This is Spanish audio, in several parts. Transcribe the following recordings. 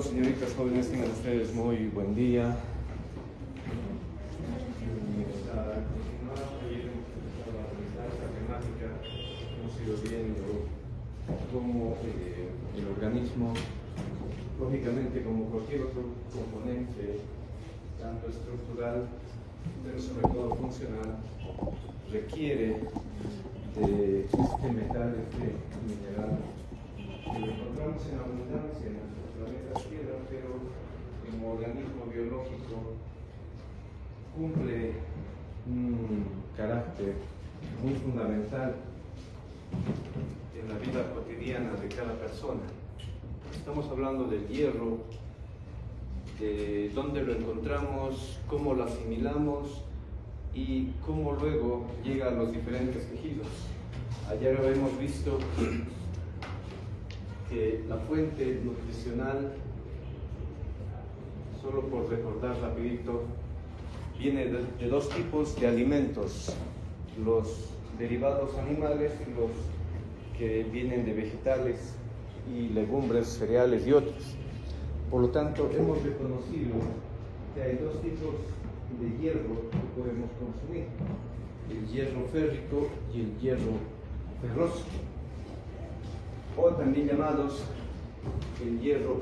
Bueno, señoritas jóvenes, tengan ustedes muy buen día. Y para continuar, ayer hemos empezado a realizar esta temática, hemos ido viendo cómo el organismo, lógicamente como cualquier otro componente, tanto estructural, pero sobre todo funcional, requiere de este metal, este mineral, que lo encontramos en abundancia en nuestro planeta Tierra, pero como organismo biológico cumple un carácter muy fundamental en la vida cotidiana de cada persona. Estamos hablando del hierro, de dónde lo encontramos, cómo lo asimilamos y cómo luego llega a los diferentes tejidos. Ayer habíamos visto que la fuente nutricional, solo por recordar rapidito, viene de dos tipos de alimentos: los derivados animales y los que vienen de vegetales y legumbres, cereales y otros. Por lo tanto, hemos reconocido que hay dos tipos de hierro que podemos consumir: el hierro férrico y el hierro ferroso, o también llamados el hierro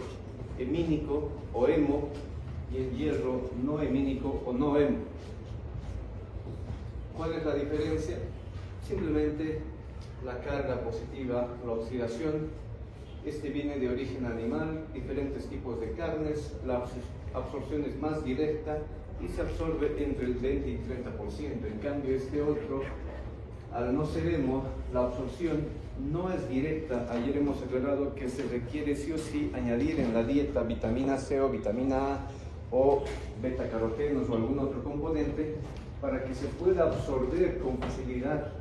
hemínico o hemo y el hierro no hemínico o no hemo. ¿Cuál es la diferencia? Simplemente la carga positiva, la oxidación. Este viene de origen animal, diferentes tipos de carnes, la absorción es más directa y se absorbe entre el 20 y 30%. En cambio, este otro, al no ser hemo, la absorción no es directa. Ayer hemos aclarado que se requiere sí o sí añadir en la dieta vitamina C o vitamina A o betacarotenos o algún otro componente para que se pueda absorber con facilidad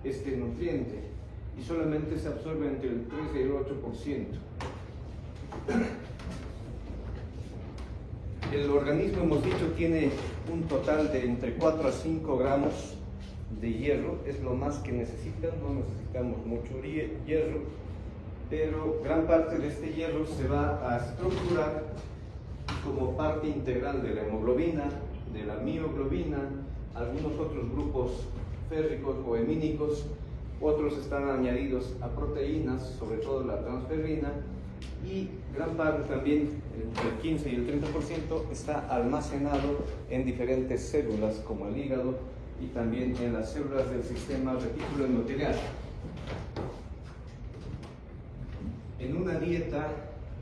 este nutriente, y solamente se absorbe entre el 3 y el 8%. El organismo, hemos dicho, tiene un total de entre 4 a 5 gramos de hierro, es lo más que necesitan. No necesitamos mucho hierro, pero gran parte de este hierro se va a estructurar como parte integral de la hemoglobina, de la mioglobina, algunos otros grupos férricos o hemínicos, otros están añadidos a proteínas, sobre todo la transferrina, y gran parte también, entre el 15 y el 30%, está almacenado en diferentes células como el hígado y también en las células del sistema retículo endotelial. En una dieta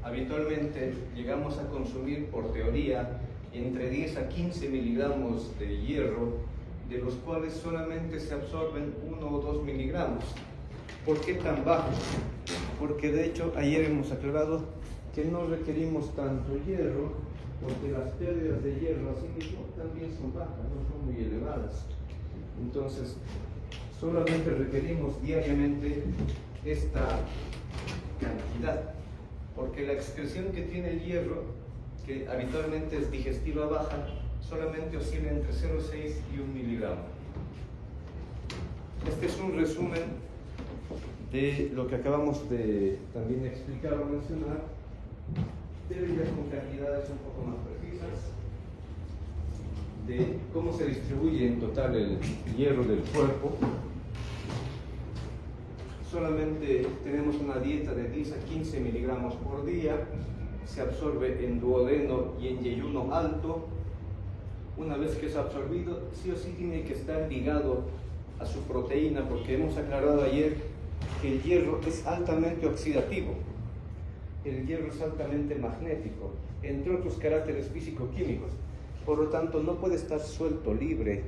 habitualmente llegamos a consumir, por teoría, entre 10 a 15 miligramos de hierro, de los cuales solamente se absorben 1 o 2 miligramos. ¿Por qué tan bajo? Porque de hecho ayer hemos aclarado que no requerimos tanto hierro, porque las pérdidas de hierro así mismo también son bajas, no son muy elevadas. Entonces, solamente requerimos diariamente esta cantidad, porque la excreción que tiene el hierro, que habitualmente es digestiva baja, solamente oscila entre 0,6 y 1 miligramo. Este es un resumen de lo que acabamos de también explicar o mencionar, pero ya con cantidades un poco más precisas de cómo se distribuye en total el hierro del cuerpo. Solamente tenemos una dieta de 10 a 15 miligramos por día, se absorbe en duodeno y en yeyuno alto. Una vez que es absorbido, sí o sí tiene que estar ligado a su proteína, porque hemos aclarado ayer que el hierro es altamente oxidativo, el hierro es altamente magnético, entre otros caracteres físico-químicos. Por lo tanto, no puede estar suelto, libre,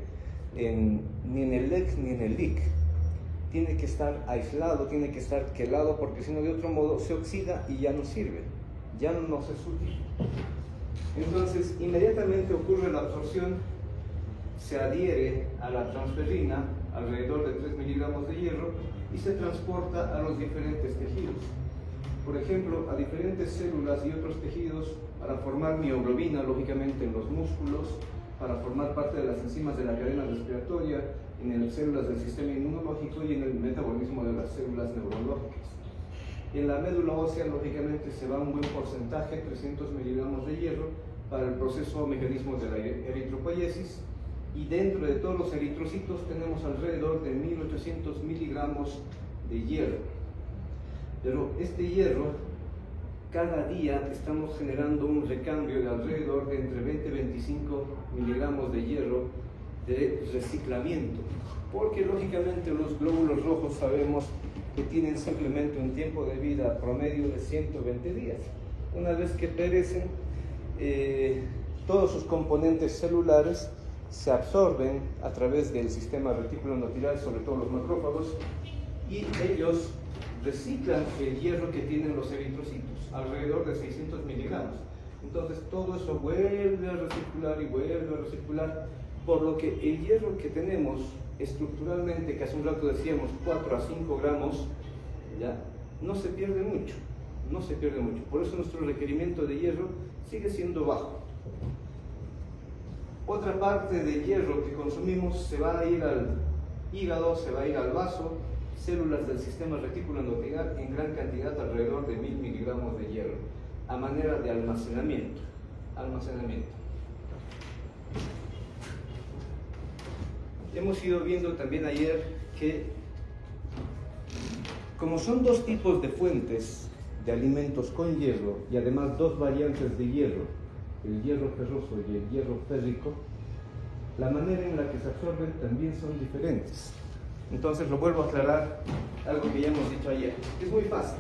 ni en el LEC ni en el LIC. Tiene que estar aislado, tiene que estar quelado, porque si no, de otro modo se oxida y ya no sirve, ya no nos es útil. Entonces, inmediatamente ocurre la absorción, se adhiere a la transferrina, alrededor de 3 miligramos de hierro, y se transporta a los diferentes tejidos. Por ejemplo, a diferentes células y otros tejidos para formar mioglobina, lógicamente en los músculos, para formar parte de las enzimas de la cadena respiratoria, en las células del sistema inmunológico y en el metabolismo de las células neurológicas. En la médula ósea, lógicamente, se va un buen porcentaje, 300 miligramos de hierro, para el proceso o mecanismo de la eritropoiesis, y dentro de todos los eritrocitos tenemos alrededor de 1800 miligramos de hierro. Pero este hierro, cada día estamos generando un recambio de alrededor de entre 20 y 25 miligramos de hierro de reciclamiento, porque lógicamente los glóbulos rojos sabemos que tienen simplemente un tiempo de vida promedio de 120 días. Una vez que perecen, todos sus componentes celulares se absorben a través del sistema reticuloendotelioide, sobre todo los macrófagos, y ellos reciclan el hierro que tienen los eritrocitos, alrededor de 600 miligramos. Entonces todo eso vuelve a recircular y vuelve a recircular, por lo que el hierro que tenemos estructuralmente, que hace un rato decíamos 4 a 5 gramos, ya no se pierde mucho, no se pierde mucho. Por eso nuestro requerimiento de hierro sigue siendo bajo. Otra parte de hierro que consumimos se va a ir al hígado, se va a ir al vaso, células del sistema reticuloendotelioide en gran cantidad, alrededor de 1000 miligramos de hierro, a manera de almacenamiento. Hemos ido viendo también ayer que, como son dos tipos de fuentes de alimentos con hierro y además dos variantes de hierro, el hierro ferroso y el hierro férrico, la manera en la que se absorben también son diferentes. Entonces lo vuelvo a aclarar, algo que ya hemos dicho ayer. Es muy fácil.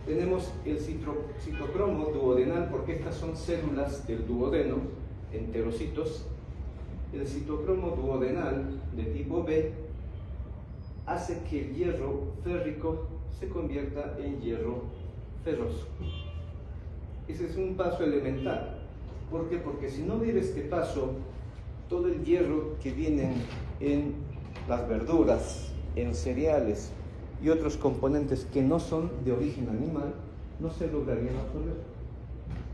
Tenemos el citocromo duodenal, porque estas son células del duodeno, enterocitos. El citocromo duodenal de tipo B hace que el hierro férrico se convierta en hierro ferroso. Ese es un paso elemental. ¿Por qué? Porque si no hubiera este paso, todo el hierro que viene en las verduras, en cereales y otros componentes que no son de origen animal, no se lograrían absorber.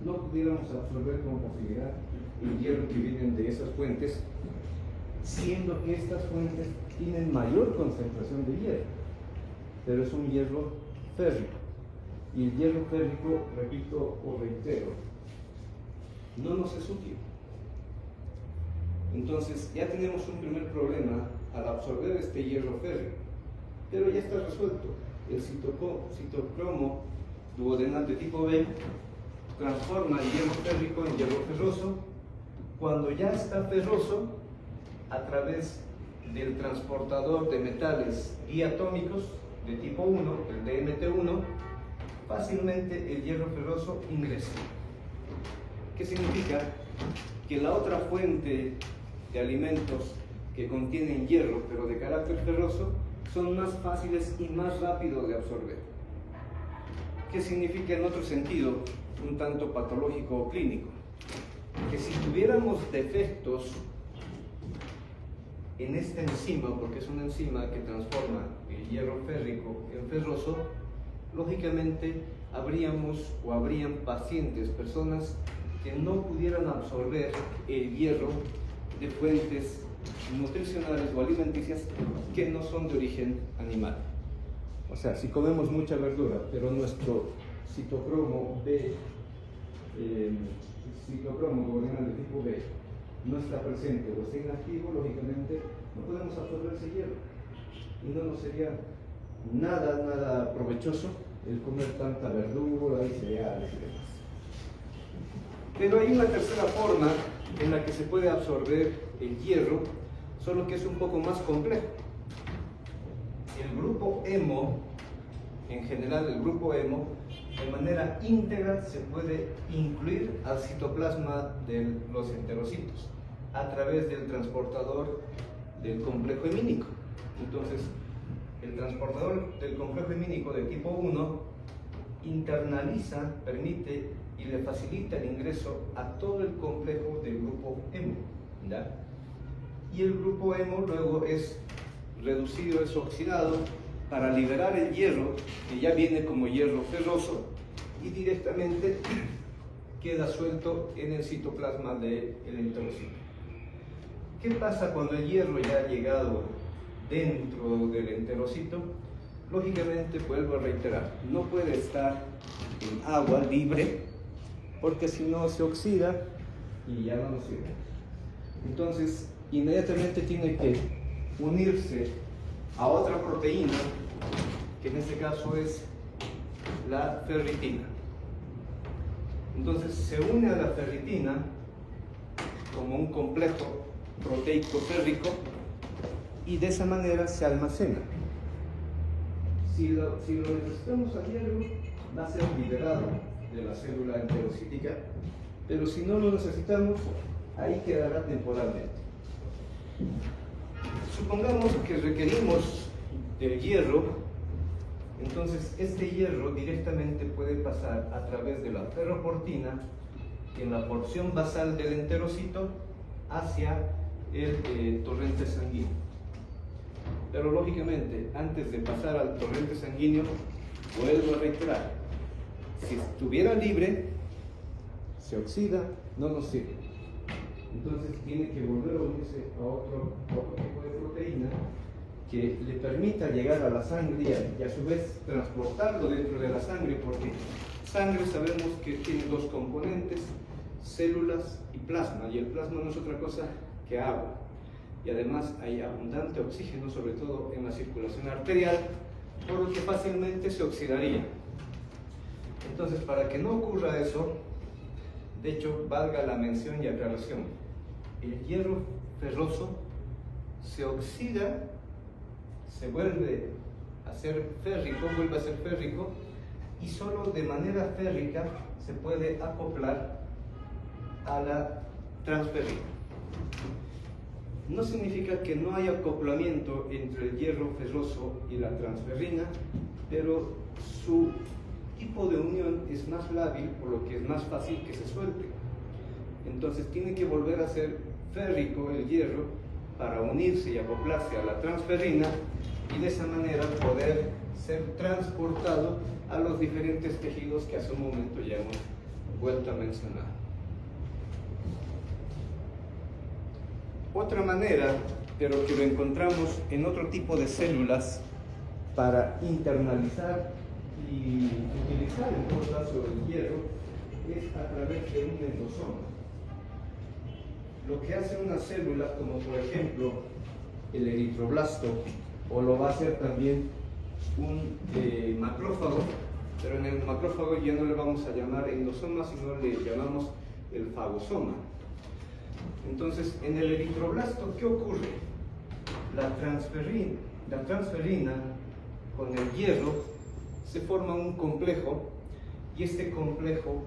No pudiéramos absorber con facilidad el hierro que vienen de esas fuentes, siendo que estas fuentes tienen mayor concentración de hierro, pero es un hierro férrico. Y el hierro férrico, repito o reitero, no nos es útil. Entonces ya tenemos un primer problema al absorber este hierro férrico, pero ya está resuelto. El citocromo duodenal de tipo B transforma el hierro férrico en hierro ferroso. Cuando ya está ferroso, a través del transportador de metales diatómicos de tipo 1, el DMT1, fácilmente el hierro ferroso ingresa. ¿Qué significa? Que la otra fuente de alimentos que contienen hierro, pero de carácter ferroso, son más fáciles y más rápidos de absorber. ¿Qué significa en otro sentido, un tanto patológico o clínico? Que si tuviéramos defectos en esta enzima, porque es una enzima que transforma el hierro férrico en ferroso, lógicamente habrían pacientes, personas que no pudieran absorber el hierro de fuentes nutricionales o alimenticias que no son de origen animal. O sea, si comemos mucha verdura, pero nuestro citocromo B, citocromo duodenal de tipo B, no está presente o está inactivo, lógicamente no podemos absorber ese hierro y no nos sería nada provechoso el comer tanta verdura y cereales y demás. Pero hay una tercera forma en la que se puede absorber el hierro, solo que es un poco más complejo. El grupo hemo, en general el grupo hemo, de manera íntegra se puede incluir al citoplasma de los enterocitos a través del transportador del complejo hemínico. Entonces, el transportador del complejo hemínico de tipo 1 internaliza, permite y le facilita el ingreso a todo el complejo del grupo hemo, ¿ya? Y el grupo hemo luego es reducido, es oxidado para liberar el hierro, que ya viene como hierro ferroso, y directamente queda suelto en el citoplasma del enterocito. ¿Qué pasa cuando el hierro ya ha llegado dentro del enterocito? Lógicamente, vuelvo a reiterar, no puede estar en agua libre porque si no se oxida y ya no nos sirve. Entonces, inmediatamente tiene que unirse a otra proteína, que en este caso es la ferritina. Entonces se une a la ferritina como un complejo proteico férrico y de esa manera se almacena. Si lo necesitamos a diario, va a ser liberado de la célula enterocítica, pero si no lo necesitamos, ahí quedará temporalmente. Supongamos que requerimos del hierro. Entonces, este hierro directamente puede pasar a través de la ferroportina en la porción basal del enterocito hacia el torrente sanguíneo. Pero lógicamente, antes de pasar al torrente sanguíneo, vuelvo a reiterar, si estuviera libre, se oxida, no nos sirve. Entonces tiene que volver a unirse a otro tipo de proteína que le permita llegar a la sangre y a su vez transportarlo dentro de la sangre, porque sangre sabemos que tiene dos componentes, células y plasma, y el plasma no es otra cosa que agua, y además hay abundante oxígeno, sobre todo en la circulación arterial, por lo que fácilmente se oxidaría. Entonces, para que no ocurra eso, de hecho, valga la mención y aclaración, el hierro ferroso se oxida, se vuelve a ser férrico, y solo de manera férrica se puede acoplar a la transferrina. No significa que no haya acoplamiento entre el hierro ferroso y la transferrina, pero su tipo de unión es más lábil, por lo que es más fácil que se suelte. Entonces tiene que volver a ser férrico el hierro para unirse y acoplarse a la transferrina y de esa manera poder ser transportado a los diferentes tejidos que hace un momento ya hemos vuelto a mencionar. Otra manera, pero que lo encontramos en otro tipo de células para internalizar y utilizar en todo caso el hierro, es a través de un endosoma. Lo que hace una célula, como por ejemplo el eritroblasto, o lo va a hacer también un macrófago, pero en el macrófago ya no le vamos a llamar endosoma, sino le llamamos el fagosoma. Entonces, en el eritroblasto, ¿qué ocurre? La transferrina con el hierro se forma un complejo, y este complejo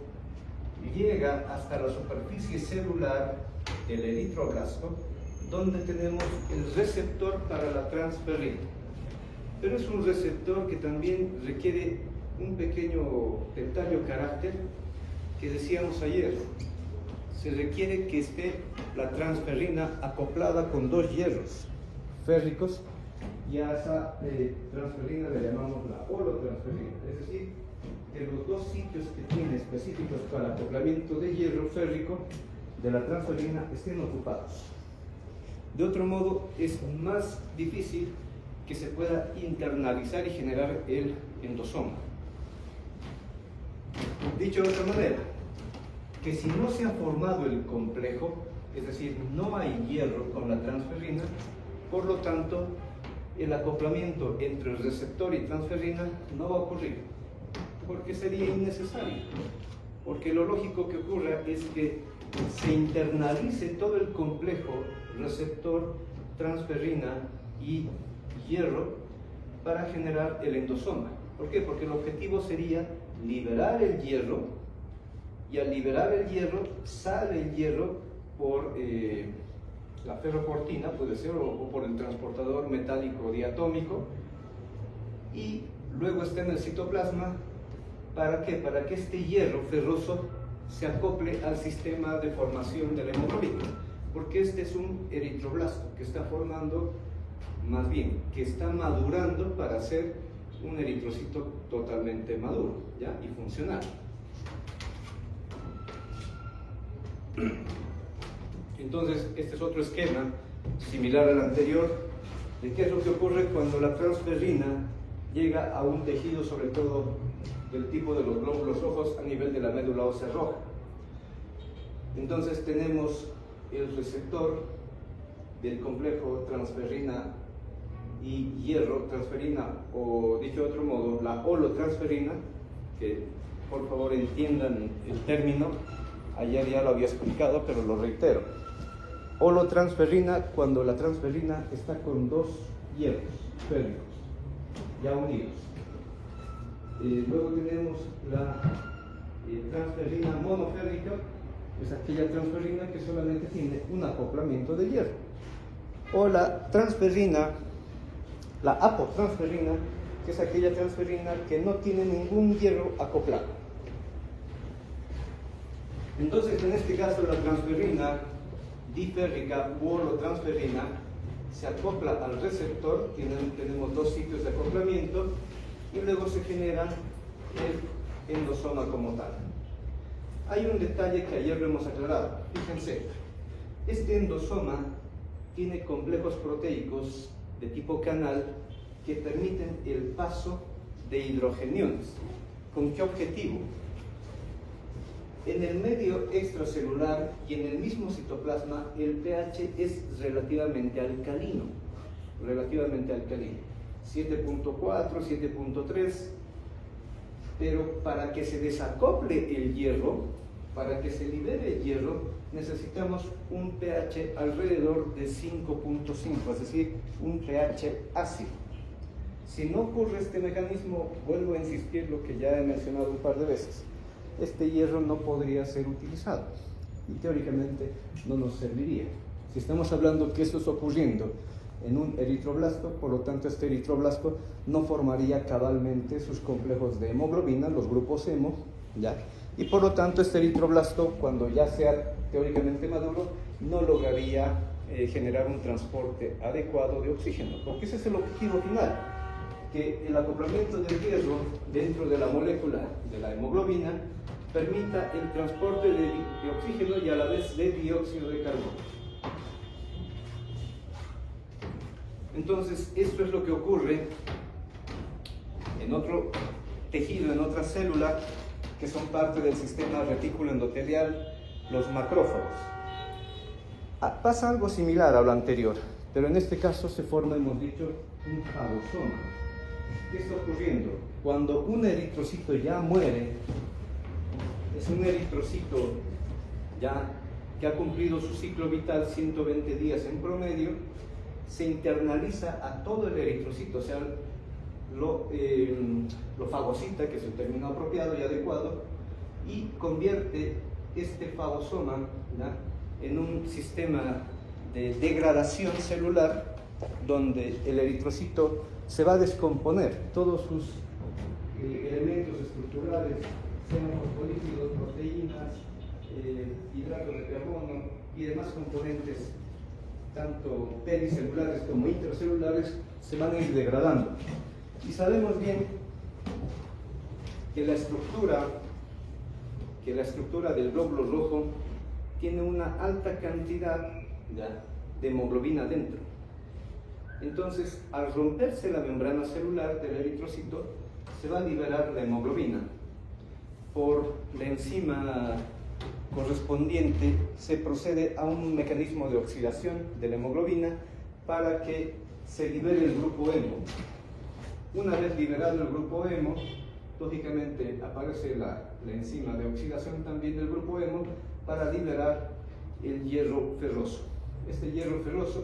llega hasta la superficie celular del eritroblasto, donde tenemos el receptor para la transferrina. Pero es un receptor que también requiere un pequeño detalle o carácter que decíamos ayer. Se requiere que esté la transferrina acoplada con dos hierros férricos, y a esa transferrina le llamamos la holotransferrina, es decir, que los dos sitios que tiene específicos para acoplamiento de hierro férrico de la transferrina estén ocupados. De otro modo, es más difícil que se pueda internalizar y generar el endosoma. Dicho de otra manera, que si no se ha formado el complejo, es decir, no hay hierro con la transferrina, por lo tanto, el acoplamiento entre el receptor y transferrina no va a ocurrir, porque sería innecesario. Porque lo lógico que ocurra es que se internalice todo el complejo receptor, transferrina y hierro para generar el endosoma. ¿Por qué? Porque el objetivo sería liberar el hierro, y al liberar el hierro sale el hierro por la ferroportina, puede ser, o por el transportador metálico diatómico, y luego está en el citoplasma. ¿Para qué? Para que este hierro ferroso se acople al sistema de formación de la hemoglobina, porque este es un eritroblasto que está formando, más bien, que está madurando para ser un eritrocito totalmente maduro, ¿ya? Y funcional. Entonces, este es otro esquema similar al anterior de qué es lo que ocurre cuando la transferrina llega a un tejido, sobre todo del tipo de los glóbulos rojos, a nivel de la médula ósea roja. Entonces tenemos el receptor del complejo transferrina y hierro, transferina, o dicho de otro modo, la holotransferina, que por favor entiendan el término, ayer ya lo había explicado, pero lo reitero. Holotransferina, cuando la transferina está con dos hierros férricos ya unidos. Luego tenemos la transferina monoférrica, es aquella transferina que solamente tiene un acoplamiento de hierro. O la transferina, la apotransferina, que es aquella transferina que no tiene ningún hierro acoplado. Entonces, en este caso, la transferina diférrica u holotransferina se acopla al receptor, tenemos dos sitios de acoplamiento, y luego se genera el endosoma como tal. Hay un detalle que ayer lo hemos aclarado. Fíjense, este endosoma tiene complejos proteicos de tipo canal que permiten el paso de hidrogeniones. ¿Con qué objetivo? En el medio extracelular y en el mismo citoplasma el pH es relativamente alcalino, 7.4, 7.3, pero para que se desacople el hierro, para que se libere el hierro, necesitamos un pH alrededor de 5.5, es decir, un pH ácido. Si no ocurre este mecanismo, vuelvo a insistir lo que ya he mencionado un par de veces, este hierro no podría ser utilizado y teóricamente no nos serviría. Si estamos hablando que esto está ocurriendo en un eritroblasto, por lo tanto este eritroblasto no formaría cabalmente sus complejos de hemoglobina, los grupos hemo, ¿ya? Y por lo tanto este eritroblasto, cuando ya sea teóricamente maduro, no lograría generar un transporte adecuado de oxígeno, porque ese es el objetivo final, que el acoplamiento del hierro dentro de la molécula de la hemoglobina permita el transporte de oxígeno y a la vez de dióxido de carbono. Entonces, esto es lo que ocurre en otro tejido, en otra célula, que son parte del sistema retículo endotelial, los macrófagos. Pasa algo similar a lo anterior, pero en este caso se forma, hemos dicho, un fagosoma. ¿Qué está ocurriendo? Cuando un eritrocito ya muere, es un eritrocito ya que ha cumplido su ciclo vital, 120 días en promedio, se internaliza a todo el eritrocito, o sea, lo fagocita, que es el término apropiado y adecuado, y convierte este fagosoma, ¿ya?, en un sistema de degradación celular donde el eritrocito se va a descomponer, todos sus elementos estructurales, sean fosfolípidos, proteínas, hidratos de carbono y demás componentes, tanto pericelulares como intracelulares, se van a ir degradando. Y sabemos bien que la estructura del glóbulo rojo tiene una alta cantidad de hemoglobina dentro. Entonces, al romperse la membrana celular del eritrocito, se va a liberar la hemoglobina. Por la enzima correspondiente se procede a un mecanismo de oxidación de la hemoglobina para que se libere el grupo hemo. Una vez liberado el grupo hemo, lógicamente aparece la enzima de oxidación también del grupo hemo para liberar el hierro ferroso. Este hierro ferroso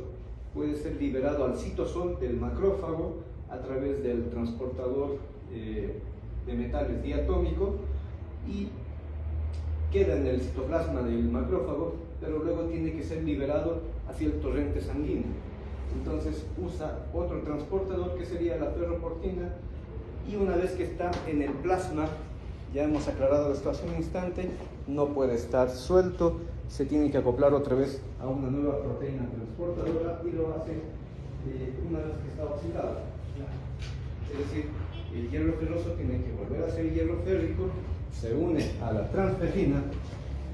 puede ser liberado al citosol del macrófago a través del transportador de metales diatómico y queda en el citoplasma del macrófago, pero luego tiene que ser liberado hacia el torrente sanguíneo. Entonces usa otro transportador que sería la ferroportina, y una vez que está en el plasma, ya hemos aclarado esto hace un instante, no puede estar suelto, se tiene que acoplar otra vez a una nueva proteína transportadora y lo hace una vez que está oxidado. Es decir, el hierro ferroso tiene que volver a ser hierro férrico, se une a la transferrina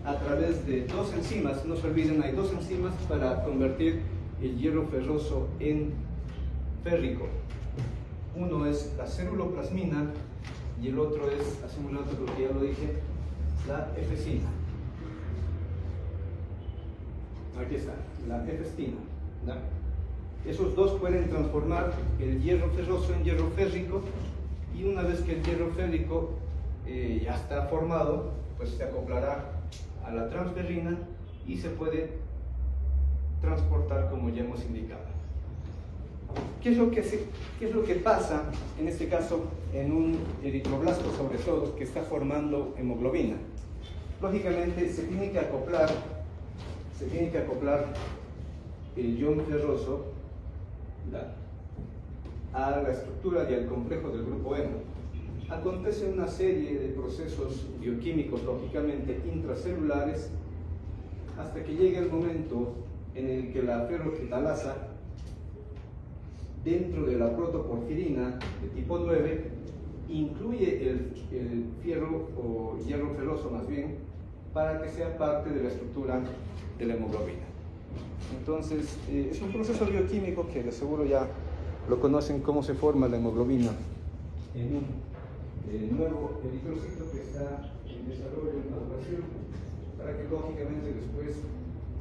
a través de dos enzimas. No se olviden, hay dos enzimas para convertir el hierro ferroso en férrico. Uno es la ceruloplasmina y el otro es, hace un rato creo que ya lo dije, la efesina. Aquí está, la efestina. ¿No? Esos dos pueden transformar el hierro ferroso en hierro férrico, y una vez que el hierro férrico ya está formado, pues se acoplará a la transferrina y se puede transportar como ya hemos indicado. ¿Qué es lo que pasa en este caso en un eritroblasto, sobre todo, que está formando hemoglobina? Lógicamente se tiene que acoplar el ion ferroso a la estructura y al complejo del grupo hemo. Acontece una serie de procesos bioquímicos, lógicamente intracelulares, hasta que llega el momento en el que la ferroquitalasa, dentro de la protoporfirina de tipo 9, incluye el fierro o hierro ferroso más bien, para que sea parte de la estructura de la hemoglobina. Entonces, es un proceso bioquímico que de seguro ya lo conocen, cómo se forma la hemoglobina en un nuevo eritrocito que está en desarrollo, en maduración, para que lógicamente después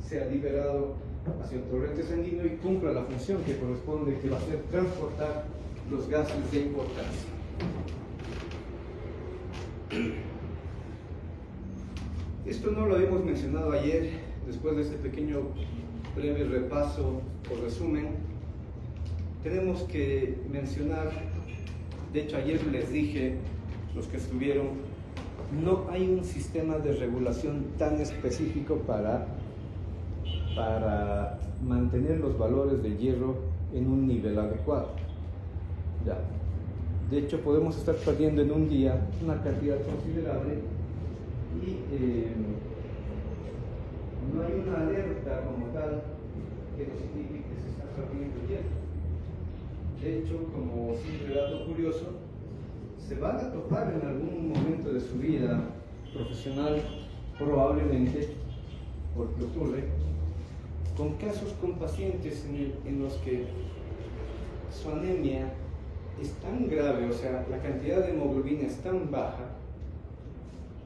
sea liberado hacia el torrente sanguíneo y cumpla la función que corresponde, que va a ser transportar los gases de importancia. Esto no lo habíamos mencionado ayer, después de este pequeño breve repaso o resumen. Tenemos que mencionar, de hecho ayer les dije, los que estuvieron, no hay un sistema de regulación tan específico para mantener los valores de hierro en un nivel adecuado. Ya. De hecho, podemos estar perdiendo en un día una cantidad considerable y no hay una alerta como tal que nos indique que se está perdiendo hierro. De hecho, como simple dato curioso, se van a topar en algún momento de su vida profesional, probablemente, porque ocurre, con casos con pacientes en los que su anemia es tan grave, o sea, la cantidad de hemoglobina es tan baja,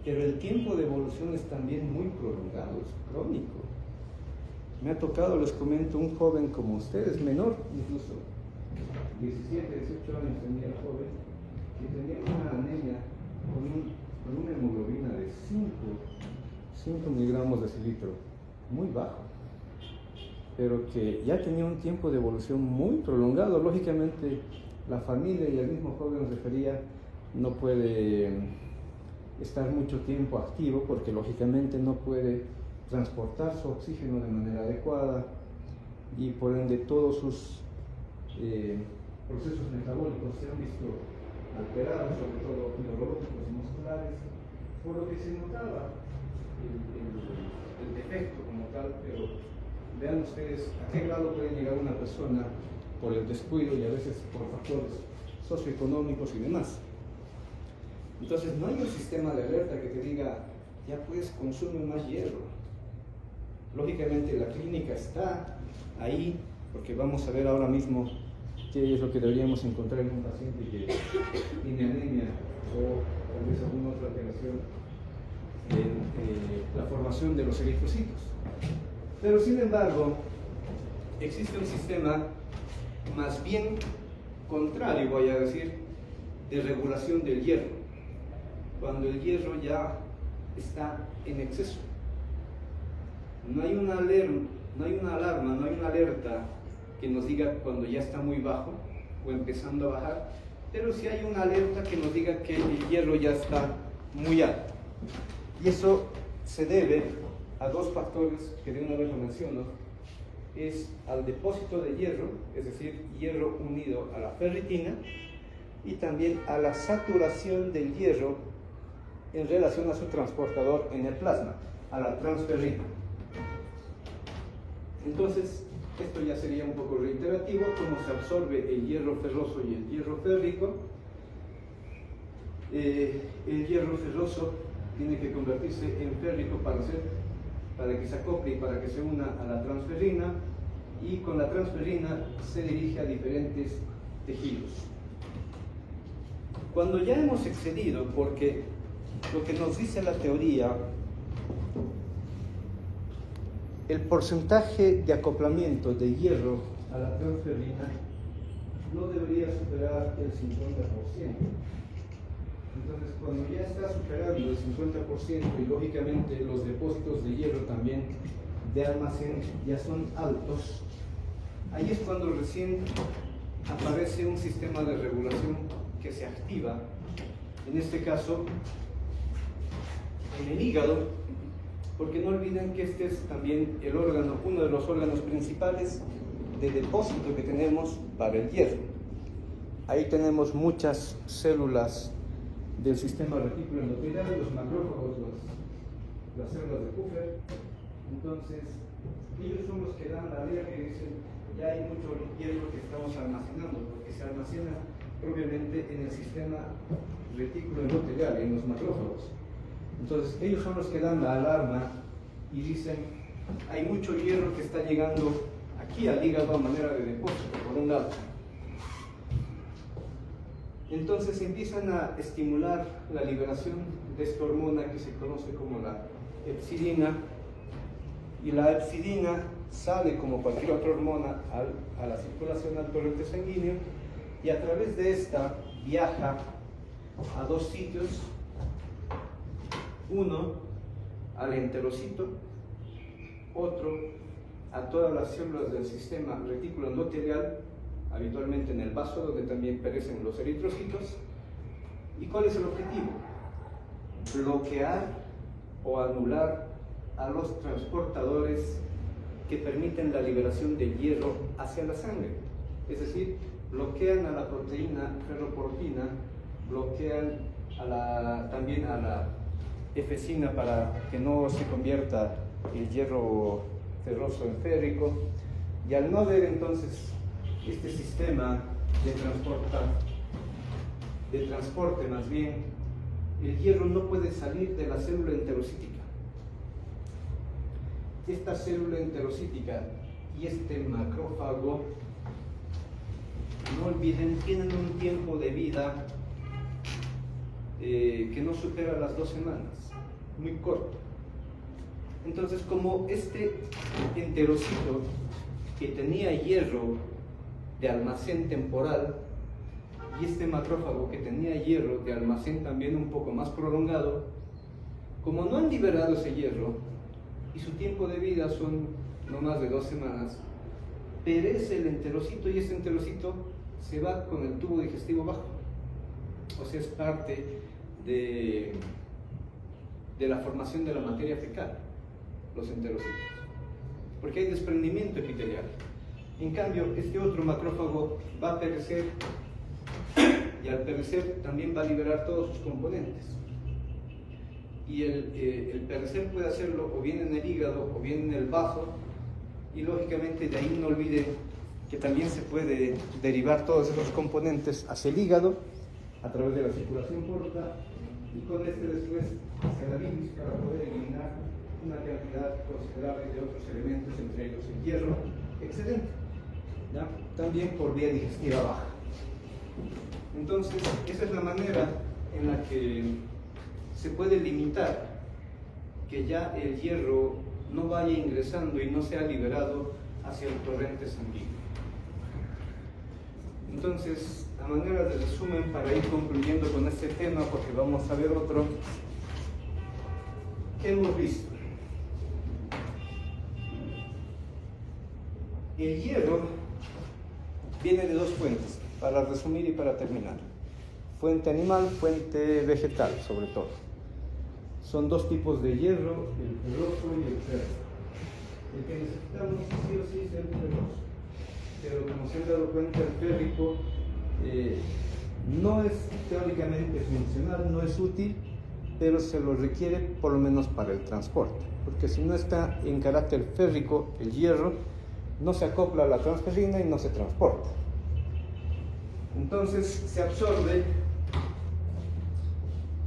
pero el tiempo de evolución es también muy prolongado, es crónico. Me ha tocado, les comento, un joven como ustedes, menor incluso, 17, 18 años tenía el joven, que tenía una anemia con una hemoglobina de 5 miligramos de decilitro, muy bajo, pero que ya tenía un tiempo de evolución muy prolongado. Lógicamente, la familia y el mismo joven refería no puede estar mucho tiempo activo porque lógicamente no puede transportar su oxígeno de manera adecuada y por ende todos sus procesos metabólicos se han visto alterados, sobre todo neurológicos y musculares, por lo que se notaba el defecto como tal. Pero vean ustedes a qué grado puede llegar una persona por el descuido y a veces por factores socioeconómicos y demás. Entonces no hay un sistema de alerta que te diga, ya puedes consumir más hierro. Lógicamente la clínica está ahí, porque vamos a ver ahora mismo qué es lo que deberíamos encontrar en un paciente que tiene anemia o tal vez alguna otra alteración en la formación de los eritrocitos. Pero sin embargo, existe un sistema más bien contrario, voy a decir, de regulación del hierro, cuando el hierro ya está en exceso. No hay una alarma, no hay una alerta que nos diga cuando ya está muy bajo o empezando a bajar, pero sí hay una alerta que nos diga que el hierro ya está muy alto. Y eso se debe a dos factores que de una vez lo menciono: es al depósito de hierro, es decir, hierro unido a la ferritina, y también a la saturación del hierro en relación a su transportador en el plasma, a la transferrina. Entonces, esto ya sería un poco reiterativo, cómo se absorbe el hierro ferroso y el hierro férrico. El hierro ferroso tiene que convertirse en férrico para que se acople y para que se una a la transferrina, y con la transferrina se dirige a diferentes tejidos. Cuando ya hemos excedido, porque lo que nos dice la teoría, el porcentaje de acoplamiento de hierro a la transferrina no debería superar el 50%. Entonces, cuando ya está superando el 50% y lógicamente los depósitos de hierro también de almacén ya son altos, ahí es cuando recién aparece un sistema de regulación que se activa, en este caso en el hígado, porque no olviden que este es también el órgano, uno de los órganos principales de depósito que tenemos para el hierro. Ahí tenemos muchas células del sistema retículo endotelial, los macrófagos, las células de Kupffer. Entonces, ellos son los que dan la idea que dicen, ya hay mucho hierro que estamos almacenando, porque se almacena propiamente en el sistema retículo endotelial, en los macrófagos. Entonces, ellos son los que dan la alarma y dicen, hay mucho hierro que está llegando aquí al hígado a manera de depósito, por un lado. Entonces empiezan a estimular la liberación de esta hormona que se conoce como la epsilina, y la epsilina sale como cualquier otra hormona a la circulación, al torrente sanguíneo, y a través de esta viaja a dos sitios, uno al enterocito, otro a todas las células del sistema retículo endotelial, habitualmente en el vaso donde también perecen los eritrocitos. ¿Y cuál es el objetivo? Bloquear o anular a los transportadores que permiten la liberación de hierro hacia la sangre. Es decir, bloquean a la proteína ferroportina, bloquean también a la efesina para que no se convierta el hierro ferroso en férrico, y al no haber entonces este sistema de transporte más bien, el hierro no puede salir de la célula enterocítica. Esta célula enterocítica y este macrófago, no olviden, tienen un tiempo de vida que no supera las 2 semanas, muy corto. Entonces, como este enterocito que tenía hierro de almacén temporal y este macrófago que tenía hierro de almacén también un poco más prolongado, como no han liberado ese hierro y su tiempo de vida son no más de 2 semanas, perece el enterocito y este enterocito se va con el tubo digestivo bajo. O sea, es parte de la formación de la materia fecal, los enterocitos, porque hay desprendimiento epitelial. En cambio, este otro macrófago va a perecer y al perecer también va a liberar todos sus componentes. Y el perecer puede hacerlo o bien en el hígado o bien en el bazo, y lógicamente de ahí no olviden que también se puede derivar todos esos componentes hacia el hígado a través de la circulación porta, y con este después hacia la bilis para poder eliminar una cantidad considerable de otros elementos, entre ellos el hierro excedente, ¿ya? También por vía digestiva baja. Entonces, esa es la manera en la que se puede limitar que ya el hierro no vaya ingresando y no sea liberado hacia el torrente sanguíneo. Entonces, a manera de resumen, para ir concluyendo con este tema, porque vamos a ver otro, ¿qué hemos visto? El hierro viene de 2 fuentes, para resumir y para terminar. Fuente animal, fuente vegetal, sobre todo. Son 2 tipos de hierro, el ferroso y el férrico. El que necesitamos sí o sí es el ferroso, pero como se han dado cuenta, el férrico no es teóricamente funcional, no es útil, pero se lo requiere por lo menos para el transporte, porque si no está en carácter férrico, el hierro no se acopla a la transferrina y no se transporta. Entonces se absorbe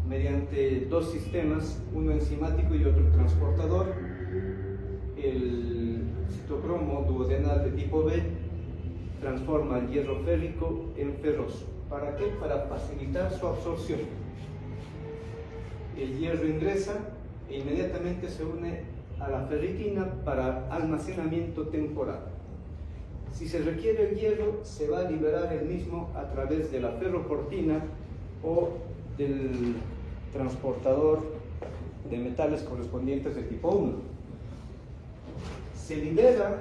mediante 2 sistemas, uno enzimático y otro transportador. El citocromo duodenal de tipo B transforma el hierro férrico en ferroso. ¿Para qué? Para facilitar su absorción. El hierro ingresa e inmediatamente se une a la ferritina para almacenamiento temporal. Si se requiere el hierro, se va a liberar el mismo a través de la ferroportina o del transportador de metales correspondientes de tipo 1. Se libera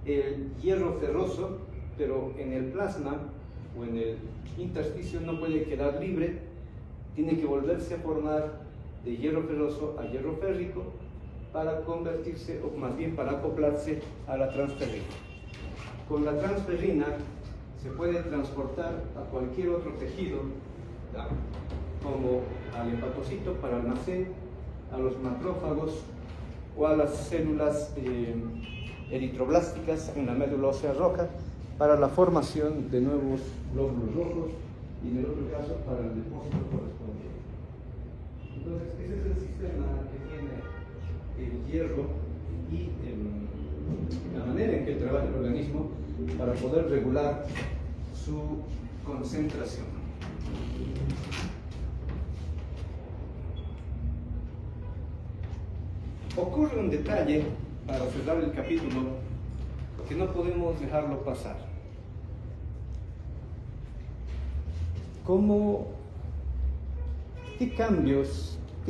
el hierro ferroso, pero en el plasma o en el intersticio no puede quedar libre, tiene que volverse a formar de hierro ferroso a hierro férrico para convertirse, o más bien para acoplarse a la transferrina. Con la transferrina se puede transportar a cualquier otro tejido, como al hepatocito para almacén, a los macrófagos o a las células eritroblásticas en la médula ósea roja para la formación de nuevos glóbulos rojos y en el otro caso para el depósito correspondiente. Entonces ese es el sistema que tiene el hierro y la manera en que trabaja el organismo para poder regular su concentración. Ocurre un detalle para cerrar el capítulo que no podemos dejarlo pasar. ¿Qué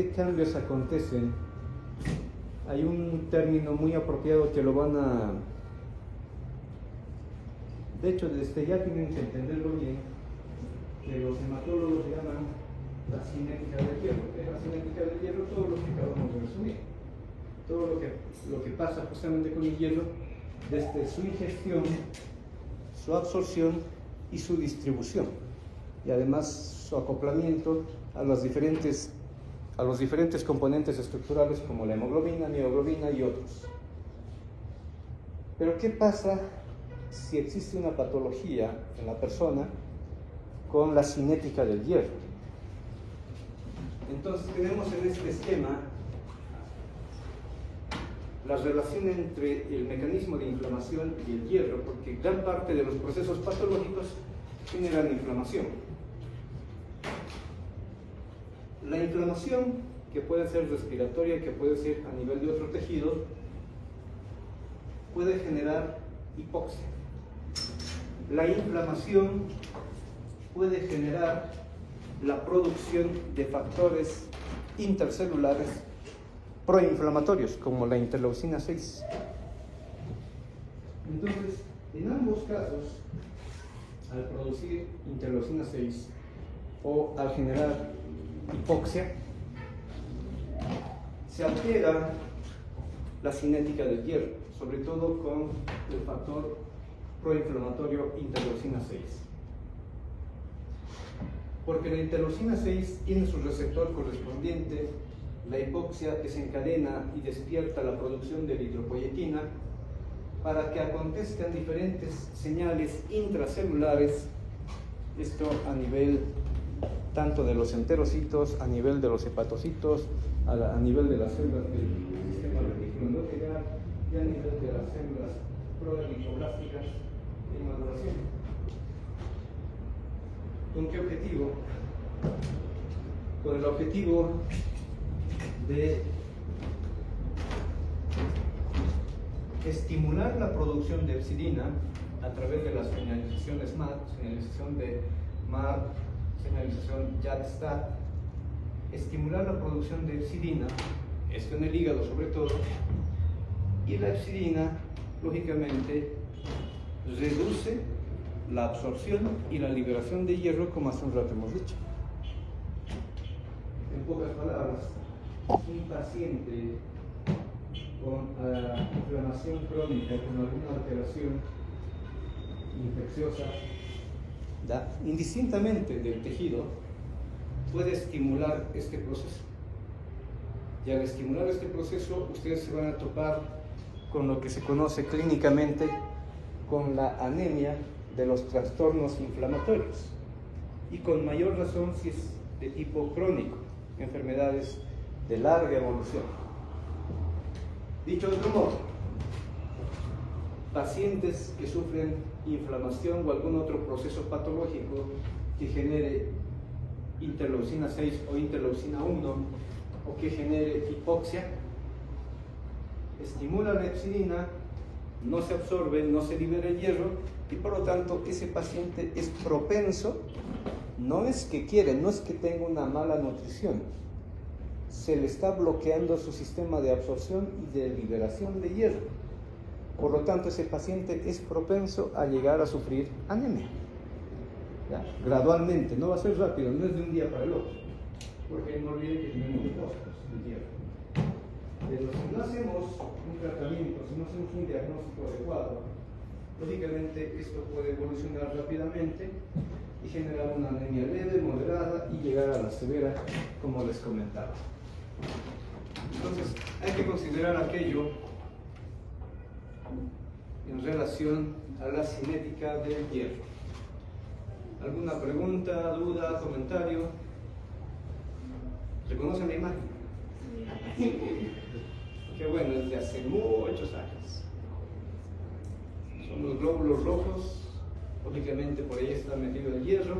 cambios acontecen? Hay un término muy apropiado que lo van a... De hecho, desde ya tienen que entenderlo bien, que los hematólogos llaman la cinética del hierro. ¿Qué es la cinética del hierro? Todo lo que acabamos de resumir. Todo lo que pasa justamente con el hierro, desde su ingestión, su absorción y su distribución, y además su acoplamiento a los diferentes componentes estructurales como la hemoglobina, mioglobina y otros. Pero ¿qué pasa si existe una patología en la persona con la cinética del hierro? Entonces tenemos en este esquema la relación entre el mecanismo de inflamación y el hierro, porque gran parte de los procesos patológicos generan inflamación. La inflamación, que puede ser respiratoria, que puede ser a nivel de otro tejido, puede generar hipoxia. La inflamación puede generar la producción de factores intercelulares proinflamatorios, como la interleucina 6. Entonces, en ambos casos, al producir interleucina 6 o al generar hipoxia, se altera la cinética del hierro, sobre todo con el factor proinflamatorio interleucina 6. Porque la interleucina 6 tiene su receptor correspondiente, la hipoxia desencadena y despierta la producción de eritropoyetina para que acontezcan diferentes señales intracelulares, esto a nivel tanto de los enterocitos, a nivel de los hepatocitos, a nivel de las células del sistema retículo endoterial y a nivel de las células proeritroblásticas en maduración. ¿Con qué objetivo? Con el objetivo de estimular la producción de epsilina a través de las señalizaciones MAD, señalización de MAD, señalización JAK-STAT, estimular la producción de epsilina, esto en el hígado sobre todo, y la epsilina, lógicamente, reduce la absorción y la liberación de hierro, como hace un rato hemos dicho. En pocas palabras, un paciente con inflamación crónica, con alguna alteración infecciosa, indistintamente del tejido, puede estimular este proceso. Y al estimular este proceso, ustedes se van a topar con lo que se conoce clínicamente con la anemia de los trastornos inflamatorios, y con mayor razón si es de tipo crónico, enfermedades de larga evolución. Dicho de otro modo, pacientes que sufren inflamación o algún otro proceso patológico que genere interleucina 6 o interleucina 1 o que genere hipoxia, estimula la epsidina, no se absorbe, no se libera el hierro y por lo tanto ese paciente es propenso, no es que quiere, no es que tenga una mala nutrición, se le está bloqueando su sistema de absorción y de liberación de hierro. Por lo tanto, ese paciente es propenso a llegar a sufrir anemia. ¿Ya? Gradualmente, no va a ser rápido, no es de un día para el otro, porque no olviden que tenemos costos de hierro. Pero si no hacemos un tratamiento, si no hacemos un diagnóstico adecuado, lógicamente esto puede evolucionar rápidamente y generar una anemia leve, moderada y llegar a la severa, como les comentaba. Entonces, hay que considerar aquello en relación a la cinética del hierro. ¿Alguna pregunta, duda, comentario? ¿Reconocen la imagen? Qué bueno, es de hace muchos años. Son los glóbulos rojos, lógicamente por ahí está metido el hierro,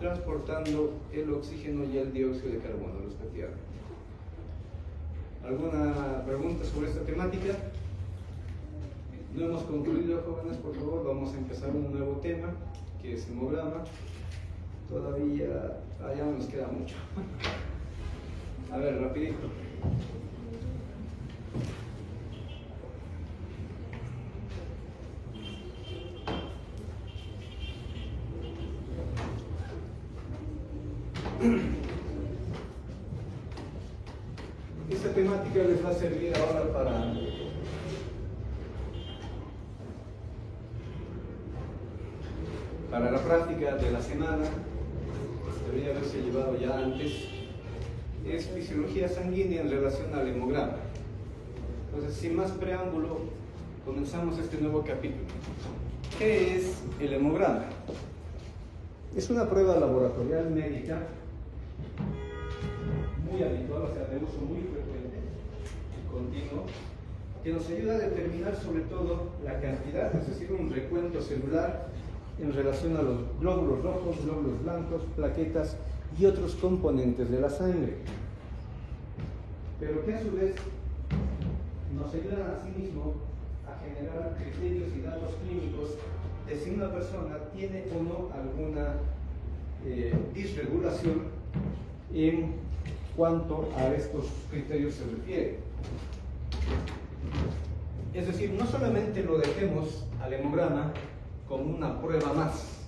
transportando el oxígeno y el dióxido de carbono respectivamente. ¿Alguna pregunta sobre esta temática? No hemos concluido, jóvenes, por favor, vamos a empezar un nuevo tema, que es hemograma. Todavía allá nos queda mucho. A ver, rapidito. Esta temática les va a servir ahora para la práctica de la semana. Debería haberse llevado ya antes. Es fisiología sanguínea en relación al hemograma. Entonces, sin más preámbulo, comenzamos este nuevo capítulo. ¿Qué es el hemograma? Es una prueba laboratorial médica muy habitual, o sea, de uso muy frecuente y continuo, que nos ayuda a determinar sobre todo la cantidad, es decir, un recuento celular en relación a los glóbulos rojos, glóbulos blancos, plaquetas y otros componentes de la sangre. Pero que a su vez nos ayudan a sí mismo a generar criterios y datos clínicos de si una persona tiene o no alguna disregulación en cuanto a estos criterios se refiere. Es decir, no solamente lo dejemos al hemograma como una prueba más.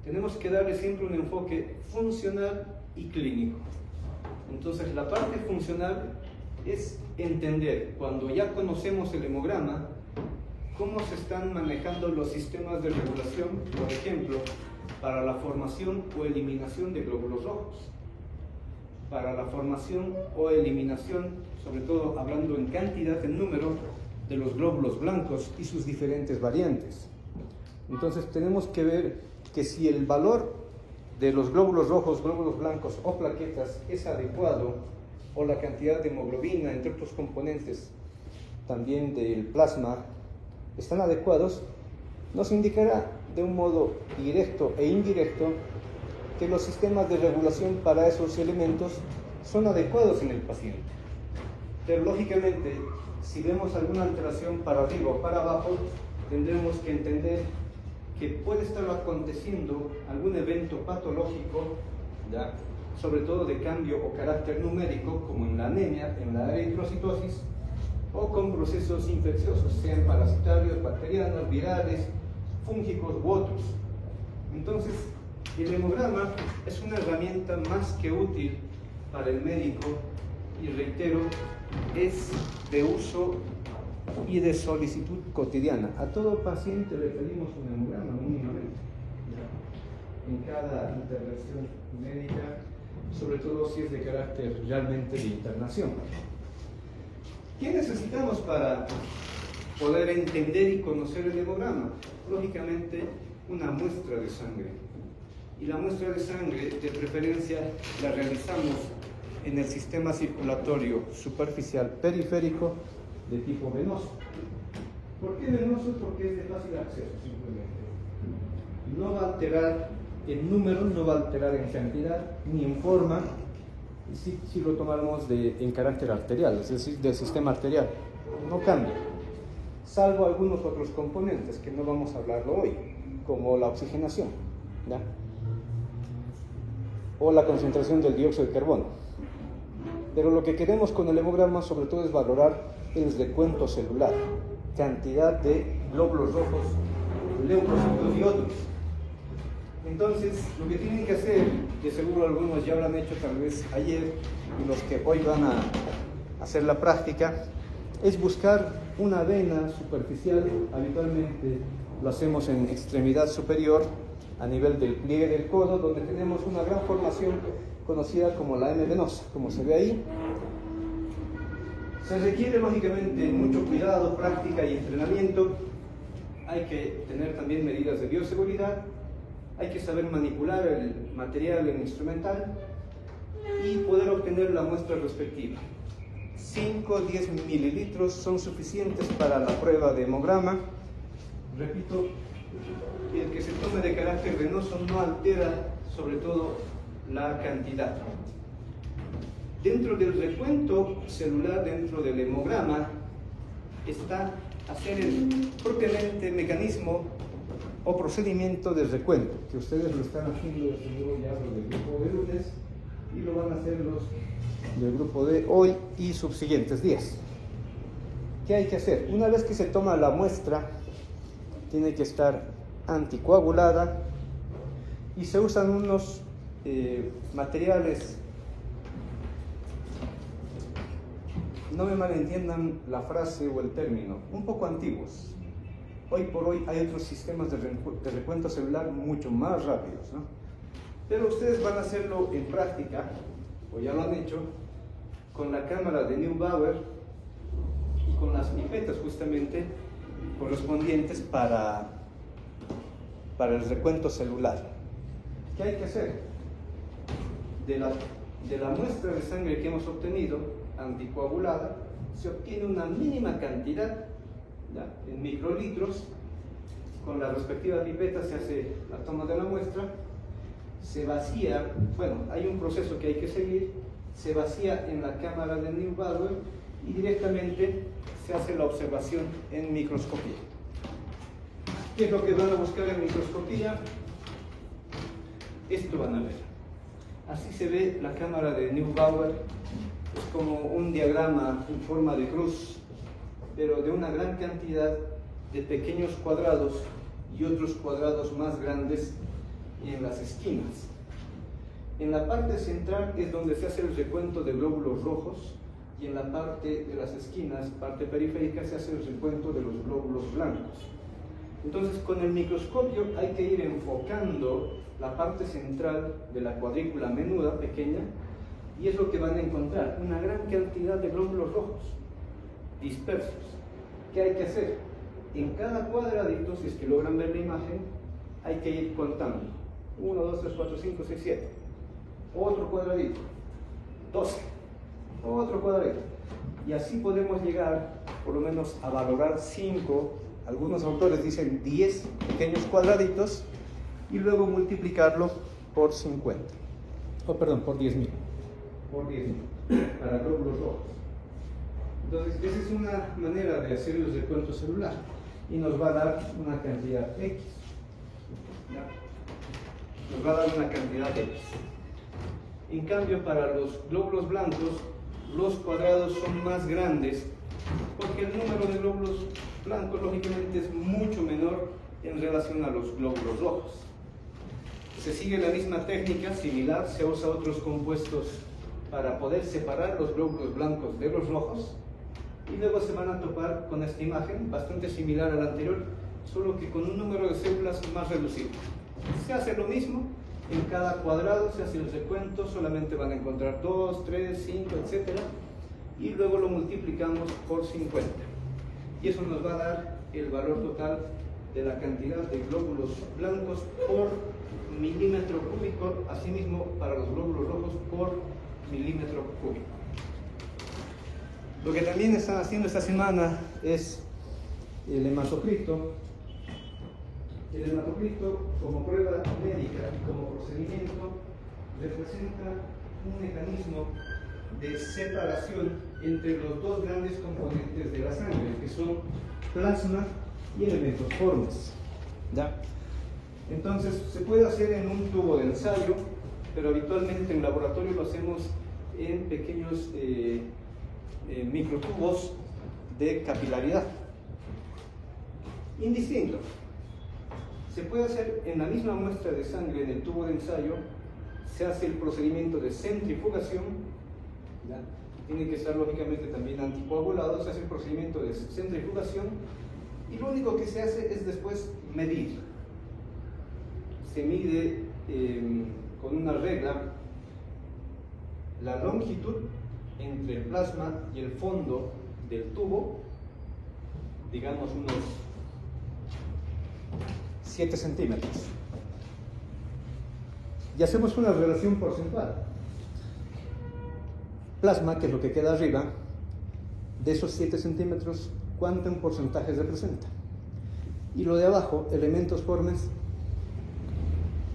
Tenemos que darle siempre un enfoque funcional y clínico. Entonces, la parte funcional es entender, cuando ya conocemos el hemograma, cómo se están manejando los sistemas de regulación, por ejemplo, para la formación o eliminación de glóbulos rojos, para la formación o eliminación, sobre todo hablando en cantidad, en número, de los glóbulos blancos y sus diferentes variantes. Entonces tenemos que ver que si el valor de los glóbulos rojos, glóbulos blancos o plaquetas es adecuado, o la cantidad de hemoglobina, entre otros componentes también del plasma, están adecuados, nos indicará de un modo directo e indirecto que los sistemas de regulación para esos elementos son adecuados en el paciente. Pero lógicamente, si vemos alguna alteración para arriba o para abajo, tendremos que entender que puede estar aconteciendo algún evento patológico, ¿ya?, sobre todo de cambio o carácter numérico, como en la anemia, en la eritrocitosis, o con procesos infecciosos, sean parasitarios, bacterianos, virales, fúngicos u otros. Entonces, el hemograma es una herramienta más que útil para el médico y, reitero, es de uso y de solicitud cotidiana. A todo paciente le pedimos un hemograma mínimamente en cada intervención médica, sobre todo si es de carácter realmente de internación. ¿Qué necesitamos para poder entender y conocer el hemograma? Lógicamente, una muestra de sangre. Y la muestra de sangre, de preferencia, la realizamos en el sistema circulatorio superficial periférico de tipo venoso. ¿Por qué venoso? Porque es de fácil acceso, simplemente. No va a alterar en número, no va a alterar en cantidad, ni en forma, si lo tomamos en carácter arterial, es decir, del sistema arterial. No cambia, salvo algunos otros componentes que no vamos a hablarlo hoy, como la oxigenación, ¿ya? O la concentración del dióxido de carbono. Pero lo que queremos con el hemograma sobre todo es valorar el recuento celular, cantidad de glóbulos rojos, leucocitos y otros. Entonces, lo que tienen que hacer, que seguro algunos ya lo han hecho tal vez ayer, y los que hoy van a hacer la práctica, es buscar una vena superficial. Habitualmente lo hacemos en extremidad superior, a nivel del pliegue del codo, donde tenemos una gran formación conocida como la M venosa, como se ve ahí. Se requiere lógicamente mucho cuidado, práctica y entrenamiento. Hay que tener también medidas de bioseguridad, hay que saber manipular el material en instrumental y poder obtener la muestra respectiva. 5 o 10 mililitros son suficientes para la prueba de hemograma. Repito, el que se tome de carácter venoso no altera sobre todo la cantidad. Dentro del recuento celular, dentro del hemograma, está hacer el propiamente mecanismo o procedimiento de recuento, que ustedes lo están haciendo, seguro ya los del grupo de lunes, y lo van a hacer los del grupo de hoy y subsiguientes días. ¿Qué hay que hacer? Una vez que se toma la muestra, tiene que estar anticoagulada y se usan unos materiales, no me malentiendan la frase o el término, un poco antiguos. Hoy por hoy hay otros sistemas de recuento celular mucho más rápidos, ¿no? Pero ustedes van a hacerlo en práctica, o ya lo han hecho, con la cámara de Neubauer y con las pipetas justamente correspondientes para el recuento celular. ¿Qué hay que hacer? De la muestra de sangre que hemos obtenido, anticoagulada, se obtiene una mínima cantidad, ¿ya?, en microlitros. Con la respectiva pipeta se hace la toma de la muestra, se vacía, bueno, hay un proceso que hay que seguir, se vacía en la cámara de Neubauer y directamente se hace la observación en microscopía. ¿Qué es lo que van a buscar en microscopía? Esto van a ver. Así se ve la cámara de Neubauer. Es como un diagrama en forma de cruz, pero de una gran cantidad de pequeños cuadrados y otros cuadrados más grandes en las esquinas. En la parte central es donde se hace el recuento de glóbulos rojos y en la parte de las esquinas, parte periférica, se hace el recuento de los glóbulos blancos. Entonces, con el microscopio hay que ir enfocando la parte central de la cuadrícula menuda, pequeña, y es lo que van a encontrar, una gran cantidad de glóbulos rojos dispersos. ¿Qué hay que hacer? En cada cuadradito, si es que logran ver la imagen, hay que ir contando. 1, 2, 3, 4, 5, 6, 7. Otro cuadradito. 12. Otro cuadradito. Y así podemos llegar, por lo menos, a valorar 5, algunos autores dicen 10 pequeños cuadraditos, y luego multiplicarlo por 50. Por 10.000. Por 10.000. Para glóbulos rojos. Entonces, esa es una manera de hacer el recuento celular y nos va a dar una cantidad X. ¿Ya? Nos va a dar una cantidad X. En cambio, para los glóbulos blancos, los cuadrados son más grandes porque el número de glóbulos blancos, lógicamente, es mucho menor en relación a los glóbulos rojos. Se sigue la misma técnica, similar, se usa otros compuestos para poder separar los glóbulos blancos de los rojos. Y luego se van a topar con esta imagen, bastante similar a la anterior, solo que con un número de células más reducido. Se hace lo mismo, en cada cuadrado se hace el recuento, solamente van a encontrar 2, 3, 5, etc. Y luego lo multiplicamos por 50. Y eso nos va a dar el valor total de la cantidad de glóbulos blancos por milímetro cúbico, asimismo para los glóbulos rojos por milímetro cúbico. Lo que también están haciendo esta semana es el hematocrito. El hematocrito, como prueba médica y como procedimiento, representa un mecanismo de separación entre los dos grandes componentes de la sangre, que son plasma y elementos formes. ¿Ya? Entonces, se puede hacer en un tubo de ensayo, pero habitualmente en laboratorio lo hacemos en pequeños microtubos de capilaridad. Indistinto. Se puede hacer en la misma muestra de sangre en el tubo de ensayo, se hace el procedimiento de centrifugación, ¿ya? Tiene que estar lógicamente también anticoagulado, se hace el procedimiento de centrifugación y lo único que se hace es después medir. Se mide con una regla la longitud entre el plasma y el fondo del tubo, digamos unos 7 centímetros. Y hacemos una relación porcentual. Plasma, que es lo que queda arriba, de esos 7 centímetros, ¿cuánto en porcentajes representa? Y lo de abajo, elementos formes,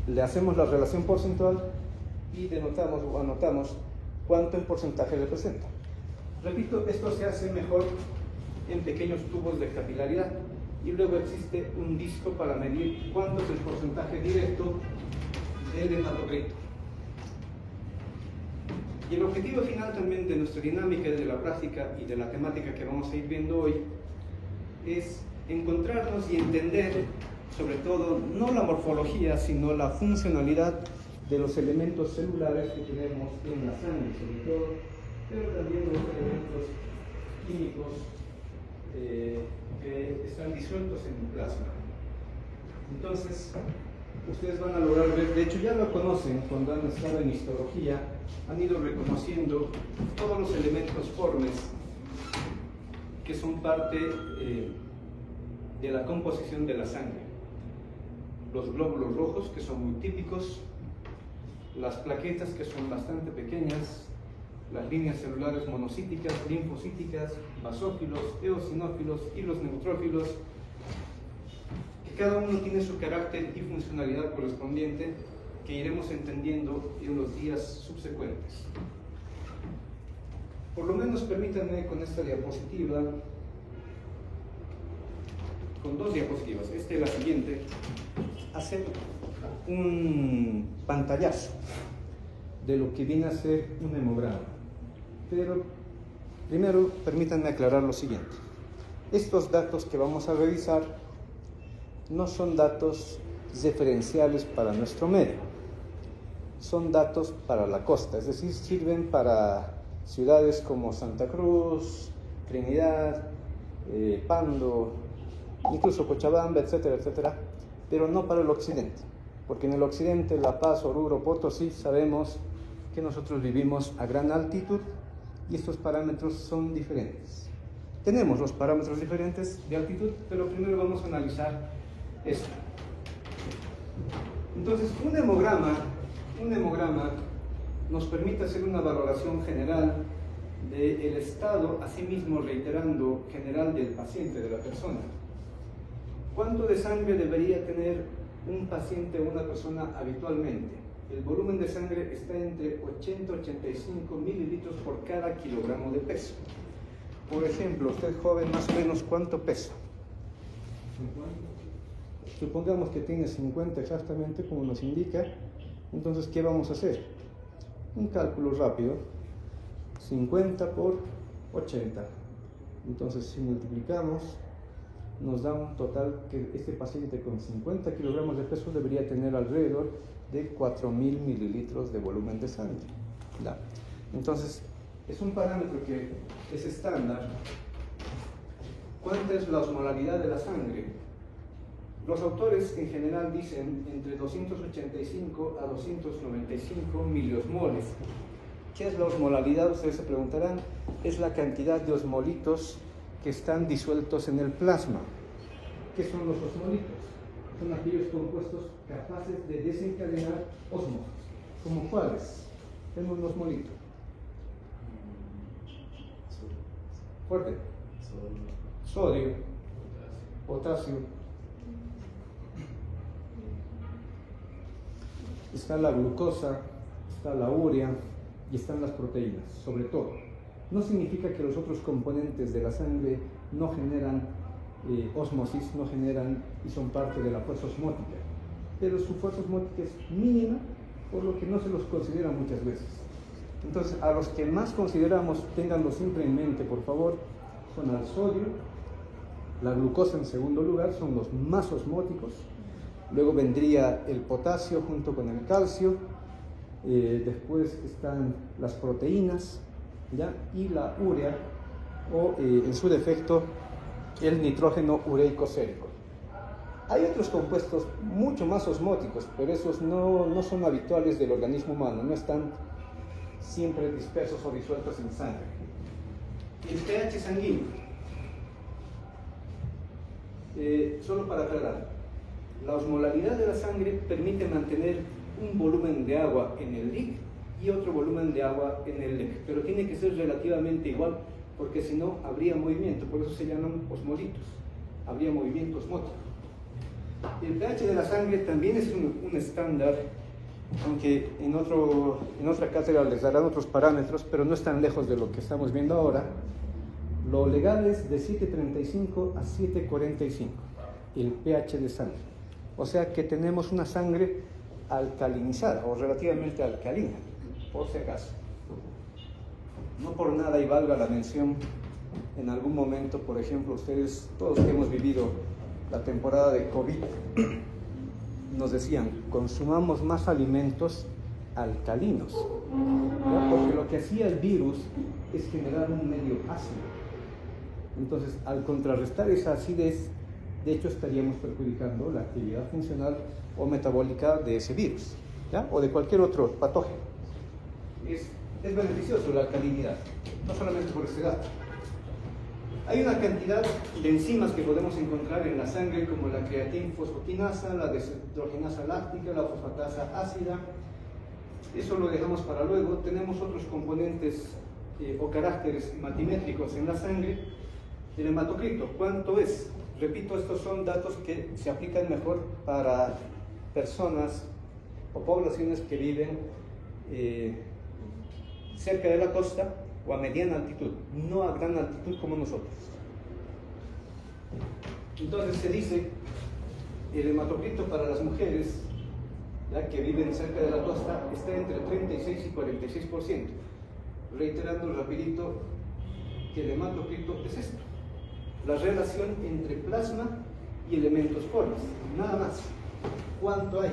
le hacemos la relación porcentual y denotamos o anotamos cuánto en porcentaje representa. Repito, esto se hace mejor en pequeños tubos de capilaridad y luego existe un disco para medir cuánto es el porcentaje directo del hematocrito. Y el objetivo final también de nuestra dinámica, de la práctica y de la temática que vamos a ir viendo hoy es encontrarnos y entender, sobre todo, no la morfología, sino la funcionalidad de los elementos celulares que tenemos en la sangre, sobre todo, pero también los elementos químicos que están disueltos en el plasma. Entonces, ustedes van a lograr ver, de hecho ya lo conocen cuando han estado en histología, han ido reconociendo todos los elementos formes que son parte de la composición de la sangre. Los glóbulos rojos, que son muy típicos, las plaquetas, que son bastante pequeñas, las líneas celulares monocíticas, linfocíticas, basófilos, eosinófilos y los neutrófilos, que cada uno tiene su carácter y funcionalidad correspondiente que iremos entendiendo en los días subsecuentes. Por lo menos permítanme con esta diapositiva, con 2 diapositivas, esta y la siguiente, hacer un pantallazo de lo que viene a ser un hemograma. Pero primero permítanme aclarar lo siguiente. Estos datos que vamos a revisar no son datos referenciales para nuestro medio, son datos para la costa, es decir, sirven para ciudades como Santa Cruz, Trinidad, Pando, incluso Cochabamba, etcétera, etcétera, pero no para el occidente, porque en el occidente, La Paz, Oruro, Potosí, sabemos que nosotros vivimos a gran altitud y estos parámetros son diferentes. Tenemos los parámetros diferentes de altitud, pero primero vamos a analizar esto. Entonces, un hemograma nos permite hacer una valoración general del estado, asimismo reiterando, general del paciente, de la persona. ¿Cuánto de sangre debería tener un paciente o una persona habitualmente? El volumen de sangre está entre 80 y 85 mililitros por cada kilogramo de peso. Por ejemplo, usted joven, más o menos, ¿cuánto pesa? Supongamos que tiene 50 exactamente, como nos indica. Entonces, ¿qué vamos a hacer? Un cálculo rápido. 50 por 80. Entonces, si multiplicamos, nos da un total que este paciente con 50 kilogramos de peso debería tener alrededor de 4.000 mililitros de volumen de sangre. ¿Ya? Entonces, es un parámetro que es estándar. ¿Cuánta es la osmolaridad de la sangre? Los autores en general dicen entre 285 a 295 miliosmoles. ¿Qué es la osmolaridad? Ustedes se preguntarán. Es la cantidad de osmolitos que están disueltos en el plasma. ¿Qué son los osmolitos? Son aquellos compuestos capaces de desencadenar ósmosis. ¿Como cuáles? Tenemos un osmolito. Fuerte. Sodio. potasio, está la glucosa, está la urea y están las proteínas, sobre todo. No significa que los otros componentes de la sangre no generan ósmosis, no generan y son parte de la fuerza osmótica, pero su fuerza osmótica es mínima, por lo que no se los considera muchas veces. Entonces, a los que más consideramos, ténganlo siempre en mente, por favor, son al sodio, la glucosa en segundo lugar, son los más osmóticos. Luego vendría el potasio junto con el calcio. Después están las proteínas, ¿ya? Y la urea, o en su defecto, el nitrógeno ureico sérico. Hay otros compuestos mucho más osmóticos, pero esos no son habituales del organismo humano, no están siempre dispersos o disueltos en sangre. El pH sanguíneo, solo para aclarar, la osmolaridad de la sangre permite mantener un volumen de agua en el LIC y otro volumen de agua en el LEC, pero tiene que ser relativamente igual, porque si no habría movimiento, por eso se llaman osmolitos, habría movimiento osmótico. El pH de la sangre también es un estándar, aunque en otra cátedra les darán otros parámetros, pero no están lejos de lo que estamos viendo ahora. Lo legal es de 7.35 a 7.45, el pH de sangre. O sea que tenemos una sangre alcalinizada o relativamente alcalina, por si acaso. No por nada, y valga la mención, en algún momento, por ejemplo, ustedes, todos que hemos vivido la temporada de COVID, nos decían, consumamos más alimentos alcalinos, ¿ya? Porque lo que hacía el virus es generar un medio ácido. Entonces, al contrarrestar esa acidez, de hecho estaríamos perjudicando la actividad funcional o metabólica de ese virus, ¿ya? O de cualquier otro patógeno. Es beneficioso la alcalinidad, no solamente por este dato. Hay una cantidad de enzimas que podemos encontrar en la sangre, como la creatinfosfoquinasa, la deshidrogenasa láctica, la fosfatasa ácida. Eso lo dejamos para luego. Tenemos otros componentes o caracteres matimétricos en la sangre. El hematocrito, ¿cuánto es? Repito, estos son datos que se aplican mejor para personas o poblaciones que viven cerca de la costa o a mediana altitud, no a gran altitud como nosotros. Entonces se dice, el hematocrito para las mujeres, ya que viven cerca de la costa, está entre 36 y 46%. Reiterando rapidito que el hematocrito es esto, la relación entre plasma y elementos polis, nada más. ¿Cuánto hay?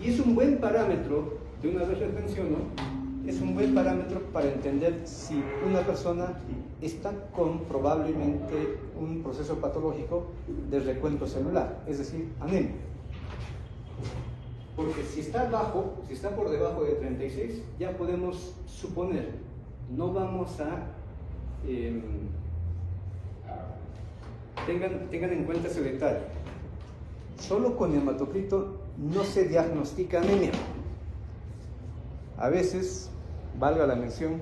Y es un buen parámetro, de una vez les menciono, es un buen parámetro para entender si una persona está con probablemente un proceso patológico de recuento celular, es decir, anemia. Porque si está por debajo de 36, ya podemos suponer, no vamos a... tengan en cuenta ese detalle. Solo con hematocrito no se diagnostica anemia. A veces, valga la mención,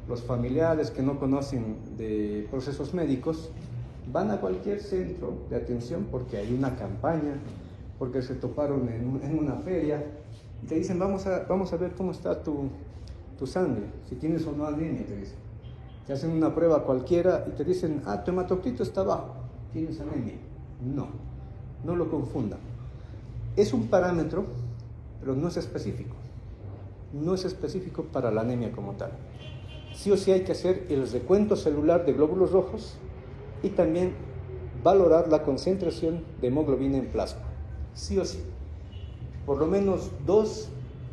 los familiares que no conocen de procesos médicos van a cualquier centro de atención porque hay una campaña, porque se toparon en una feria y te dicen, vamos a ver cómo está tu sangre, si tienes o no anemia, te dicen. Te hacen una prueba cualquiera y te dicen, tu hematocrito está bajo, tienes anemia. No lo confundan. Es un parámetro, pero no es específico. No es específico para la anemia como tal. Sí o sí hay que hacer el recuento celular de glóbulos rojos y también valorar la concentración de hemoglobina en plasma. Sí o sí. Por lo menos 2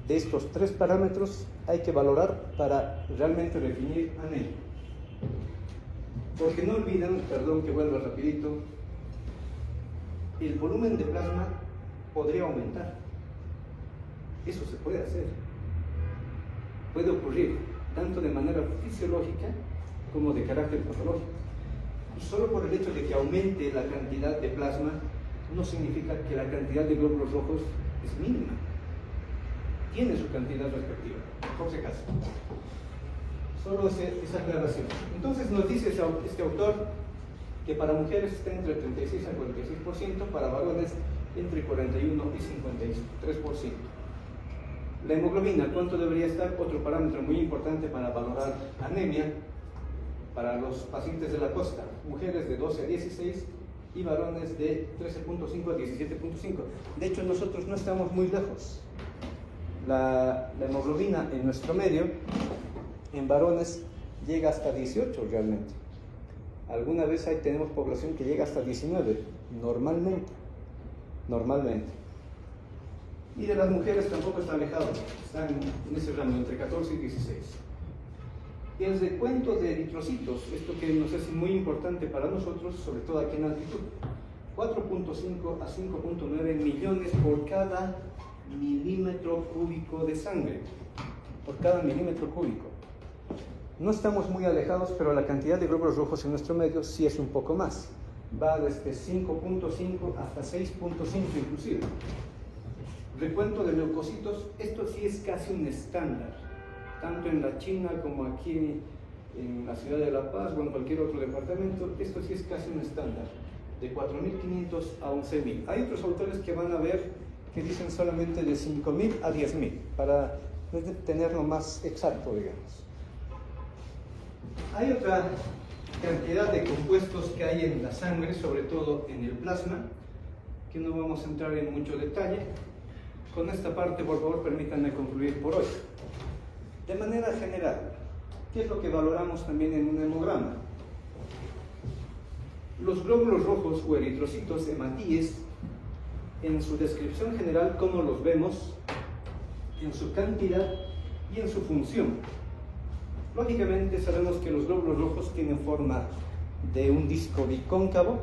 de estos 3 parámetros hay que valorar para realmente definir anemia. Porque no olviden, perdón que vuelva rapidito, el volumen de plasma podría aumentar. Eso se puede hacer. Puede ocurrir tanto de manera fisiológica como de carácter patológico. Y solo por el hecho de que aumente la cantidad de plasma no significa que la cantidad de glóbulos rojos es mínima. Tiene su cantidad respectiva, por si acaso. Solo esa aclaración. Entonces nos dice este autor que para mujeres está entre 36 a 46%, para varones entre 41 y 53%. La hemoglobina, ¿cuánto debería estar? Otro parámetro muy importante para valorar anemia para los pacientes de la costa, mujeres de 12 a 16 y varones de 13.5 a 17.5. De hecho, nosotros no estamos muy lejos. La hemoglobina en nuestro medio, en varones, llega hasta 18 realmente. Alguna vez ahí tenemos población que llega hasta 19, normalmente. Y de las mujeres tampoco está alejado, están en ese rango, entre 14 y 16. Y el recuento de eritrocitos, esto que nos es muy importante para nosotros, sobre todo aquí en altitud, 4.5 a 5.9 millones por cada milímetro cúbico de sangre, por cada milímetro cúbico. No estamos muy alejados, pero la cantidad de glóbulos rojos en nuestro medio sí es un poco más. Va desde 5.5 hasta 6.5 inclusive. Recuento de leucocitos, esto sí es casi un estándar, tanto en la China como aquí en la ciudad de La Paz o en cualquier otro departamento. Esto sí es casi un estándar, de 4.500 a 11.000. Hay otros autores que van a ver que dicen solamente de 5.000 a 10.000, para tenerlo más exacto, digamos. Hay otra cantidad de compuestos que hay en la sangre, sobre todo en el plasma, que no vamos a entrar en mucho detalle. Con esta parte, por favor, permítanme concluir por hoy. De manera general, ¿qué es lo que valoramos también en un hemograma? Los glóbulos rojos o eritrocitos hematíes, en su descripción general, ¿cómo los vemos? En su cantidad y en su función. Lógicamente sabemos que los glóbulos rojos tienen forma de un disco bicóncavo.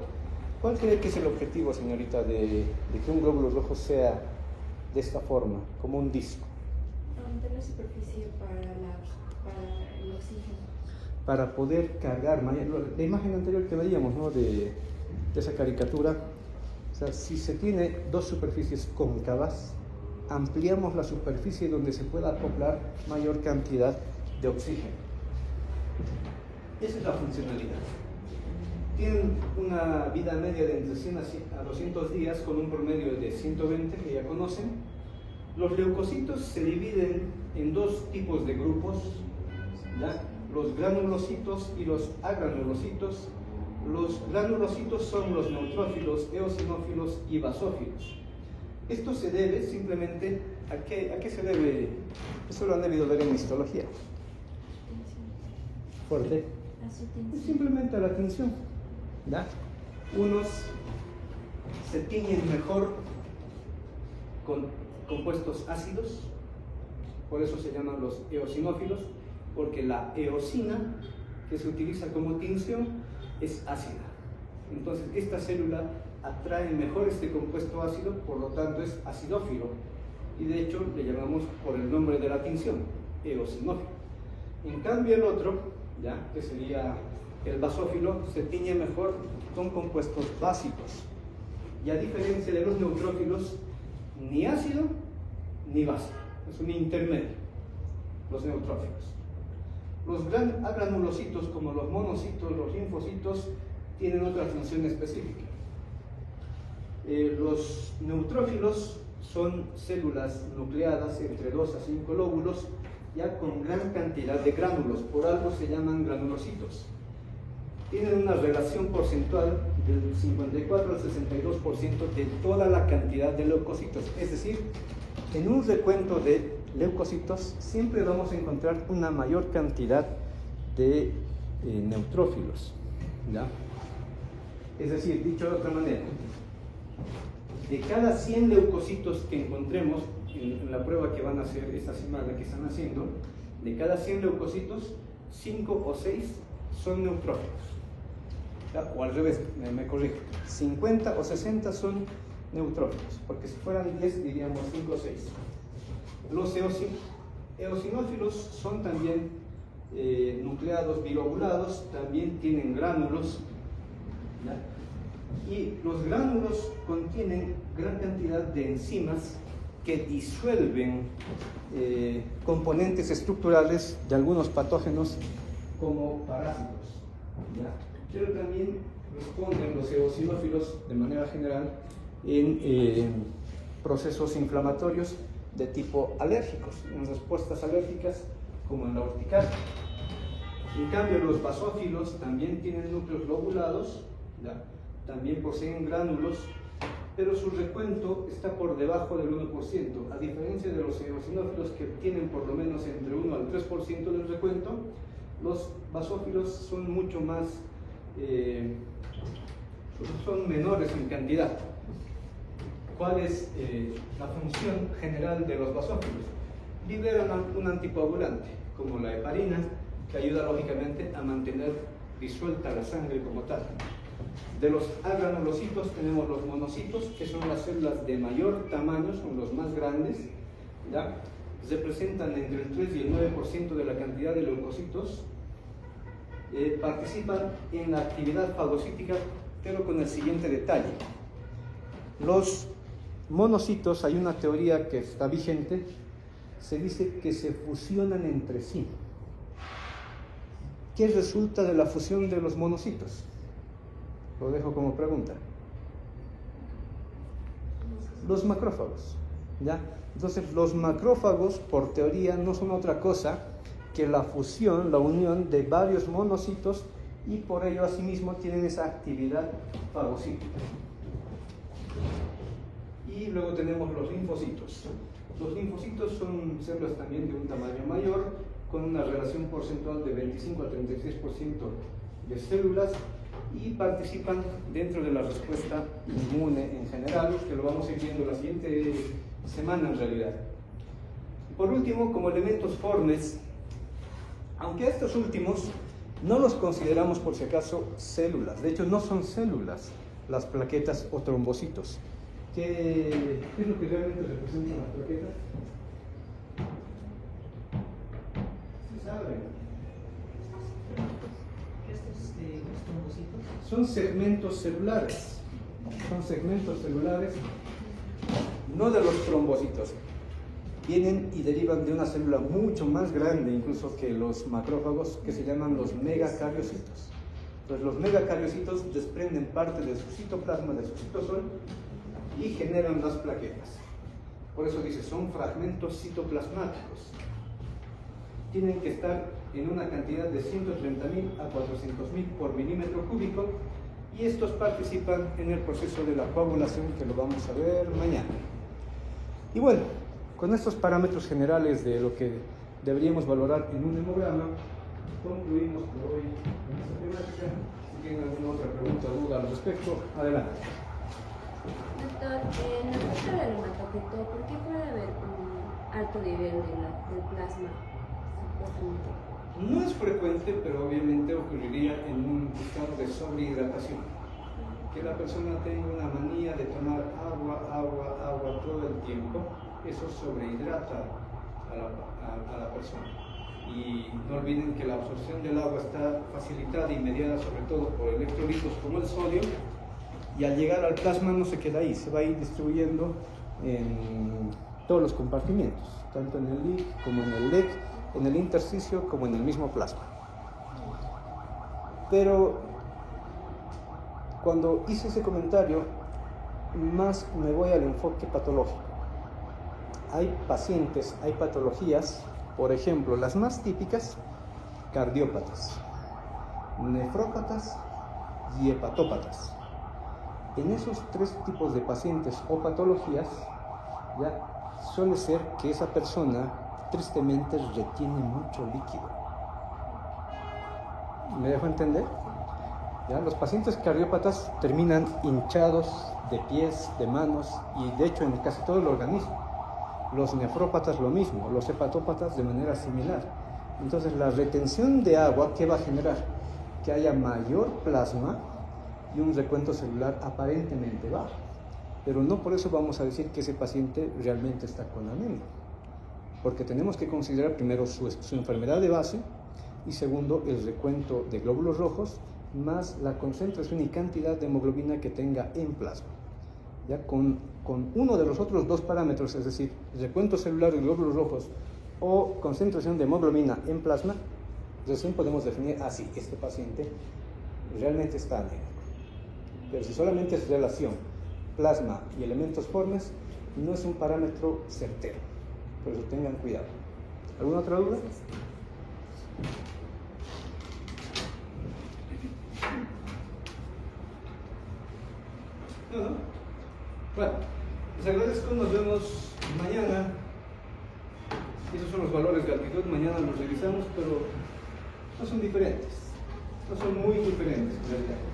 ¿Cuál cree que es el objetivo, señorita, de que un glóbulo rojo sea de esta forma, como un disco? Aumentar la superficie para el oxígeno. Para poder cargar, la imagen anterior que veíamos, ¿no? de esa caricatura, o sea, si se tiene dos superficies cóncavas, ampliamos la superficie donde se pueda acoplar mayor cantidad de oxígeno. Esa es la funcionalidad. Tienen una vida media de entre 100 a 200 días con un promedio de 120 que ya conocen. Los leucocitos se dividen en dos tipos de grupos, ¿ya? Los granulocitos y los agranulocitos. Los granulocitos son los neutrófilos, eosinófilos y basófilos. Esto se debe simplemente a qué se debe. Eso lo han debido ver en histología. Fuerte. Simplemente a la tensión. ¿Ya? Unos se tiñen mejor con compuestos ácidos, por eso se llaman los eosinófilos, porque la eosina que se utiliza como tinción es ácida. Entonces esta célula atrae mejor este compuesto ácido, por lo tanto es acidófilo, y de hecho le llamamos por el nombre de la tinción, eosinófilo. En cambio el otro, ¿ya? Que sería el basófilo, se tiñe mejor con compuestos básicos, y a diferencia de los neutrófilos, ni ácido ni básico, es un intermedio, los neutrófilos. Los agranulocitos, como los monocitos, los linfocitos, tienen otra función específica. Los neutrófilos son células nucleadas entre 2 a 5 lóbulos, ya con gran cantidad de gránulos, por algo se llaman granulocitos. Tienen una relación porcentual del 54 al 62% de toda la cantidad de leucocitos. Es decir, en un recuento de leucocitos siempre vamos a encontrar una mayor cantidad de neutrófilos, ¿ya? Es decir, dicho de otra manera, de cada 100 leucocitos que encontremos en la prueba que van a hacer esta semana, que están haciendo, de cada 100 leucocitos, 5 o 6 son neutrófilos. O al revés, me corrijo, 50 o 60 son neutrófilos, porque si fueran 10 diríamos 5 o 6. Los eosinófilos son también nucleados bilobulados, también tienen gránulos, ¿ya? Y los gránulos contienen gran cantidad de enzimas que disuelven componentes estructurales de algunos patógenos como parásitos, ¿ya? Pero también responden los eosinófilos de manera general en procesos inflamatorios de tipo alérgicos, en respuestas alérgicas como en la urticaria. En cambio, los basófilos también tienen núcleos lobulados, ¿ya? También poseen gránulos, pero su recuento está por debajo del 1%, a diferencia de los eosinófilos que tienen por lo menos entre 1 al 3% del recuento. Los basófilos son mucho más, son menores en cantidad. ¿Cuál es la función general de los basófilos? Liberan un anticoagulante, como la heparina, que ayuda lógicamente a mantener disuelta la sangre como tal. De los agranulocitos tenemos los monocitos, que son las células de mayor tamaño, son los más grandes, ¿ya? Representan entre el 3 y el 9% de la cantidad de leucocitos. Participan en la actividad fagocítica, pero con el siguiente detalle. Los monocitos, hay una teoría que está vigente, se dice que se fusionan entre sí. ¿Qué resulta de la fusión de los monocitos? Lo dejo como pregunta. Los macrófagos, ¿ya? Entonces, los macrófagos, por teoría, no son otra cosa que la fusión, la unión de varios monocitos, y por ello, asimismo, tienen esa actividad fagocítica. Y luego tenemos los linfocitos. Los linfocitos son células también de un tamaño mayor, con una relación porcentual de 25 a 36% de células, y participan dentro de la respuesta inmune en general, que lo vamos a ir viendo la siguiente semana en realidad. Por último, como elementos formes, aunque estos últimos no los consideramos por si acaso células, de hecho no son células las plaquetas o trombocitos. ¿Qué es lo que realmente representan las plaquetas? ¿Se sabe? Estos trombocitos Son segmentos celulares. Son segmentos celulares, no de los trombocitos. Vienen y derivan de una célula mucho más grande incluso que los macrófagos, que se llaman los megacariocitos. Entonces, los megacariocitos desprenden parte de su citoplasma, de su citosol, y generan las plaquetas. Por eso dice, son fragmentos citoplasmáticos. Tienen que estar en una cantidad de 130.000 a 400.000 por milímetro cúbico, y estos participan en el proceso de la coagulación, que lo vamos a ver mañana. Y bueno, con estos parámetros generales de lo que deberíamos valorar en un hemograma, concluimos por hoy en esta temática. Si tienen alguna otra pregunta o duda al respecto, adelante. Doctor, en respecto al hematocrito, ¿por qué puede haber un alto nivel del plasma, supuestamente? No es frecuente, pero obviamente ocurriría en un estado de sobrehidratación. Que la persona tenga una manía de tomar agua todo el tiempo, eso sobrehidrata a la persona. Y no olviden que la absorción del agua está facilitada y mediada sobre todo por electrolitos como el sodio, y al llegar al plasma no se queda ahí, se va a ir distribuyendo en todos los compartimientos, tanto en el LIC como en el LEC, en el intersticio como en el mismo plasma. Pero cuando hice ese comentario, más me voy al enfoque patológico. Hay pacientes, hay patologías, por ejemplo, las más típicas, cardiópatas, nefrópatas y hepatópatas. En esos tres tipos de pacientes o patologías, ya suele ser que esa persona tristemente retiene mucho líquido. ¿Me dejo entender? ¿Ya? Los pacientes cardiópatas terminan hinchados de pies, de manos y de hecho en casi todo el organismo. Los nefrópatas lo mismo, los hepatópatas de manera similar. Entonces la retención de agua, ¿qué va a generar? Que haya mayor plasma y un recuento celular aparentemente bajo. Pero no por eso vamos a decir que ese paciente realmente está con anemia. Porque tenemos que considerar primero su enfermedad de base y segundo el recuento de glóbulos rojos más la concentración y cantidad de hemoglobina que tenga en plasma. Ya con uno de los otros dos parámetros, es decir, recuento celular de glóbulos rojos o concentración de hemoglobina en plasma, recién podemos definir, este paciente realmente está anémico. Pero si solamente es relación plasma y elementos formes, no es un parámetro certero. Por eso tengan cuidado. ¿Alguna otra duda? No. Bueno, les agradezco, nos vemos mañana. Esos son los valores de altitud, mañana los revisamos, pero no son diferentes, no son muy diferentes en realidad.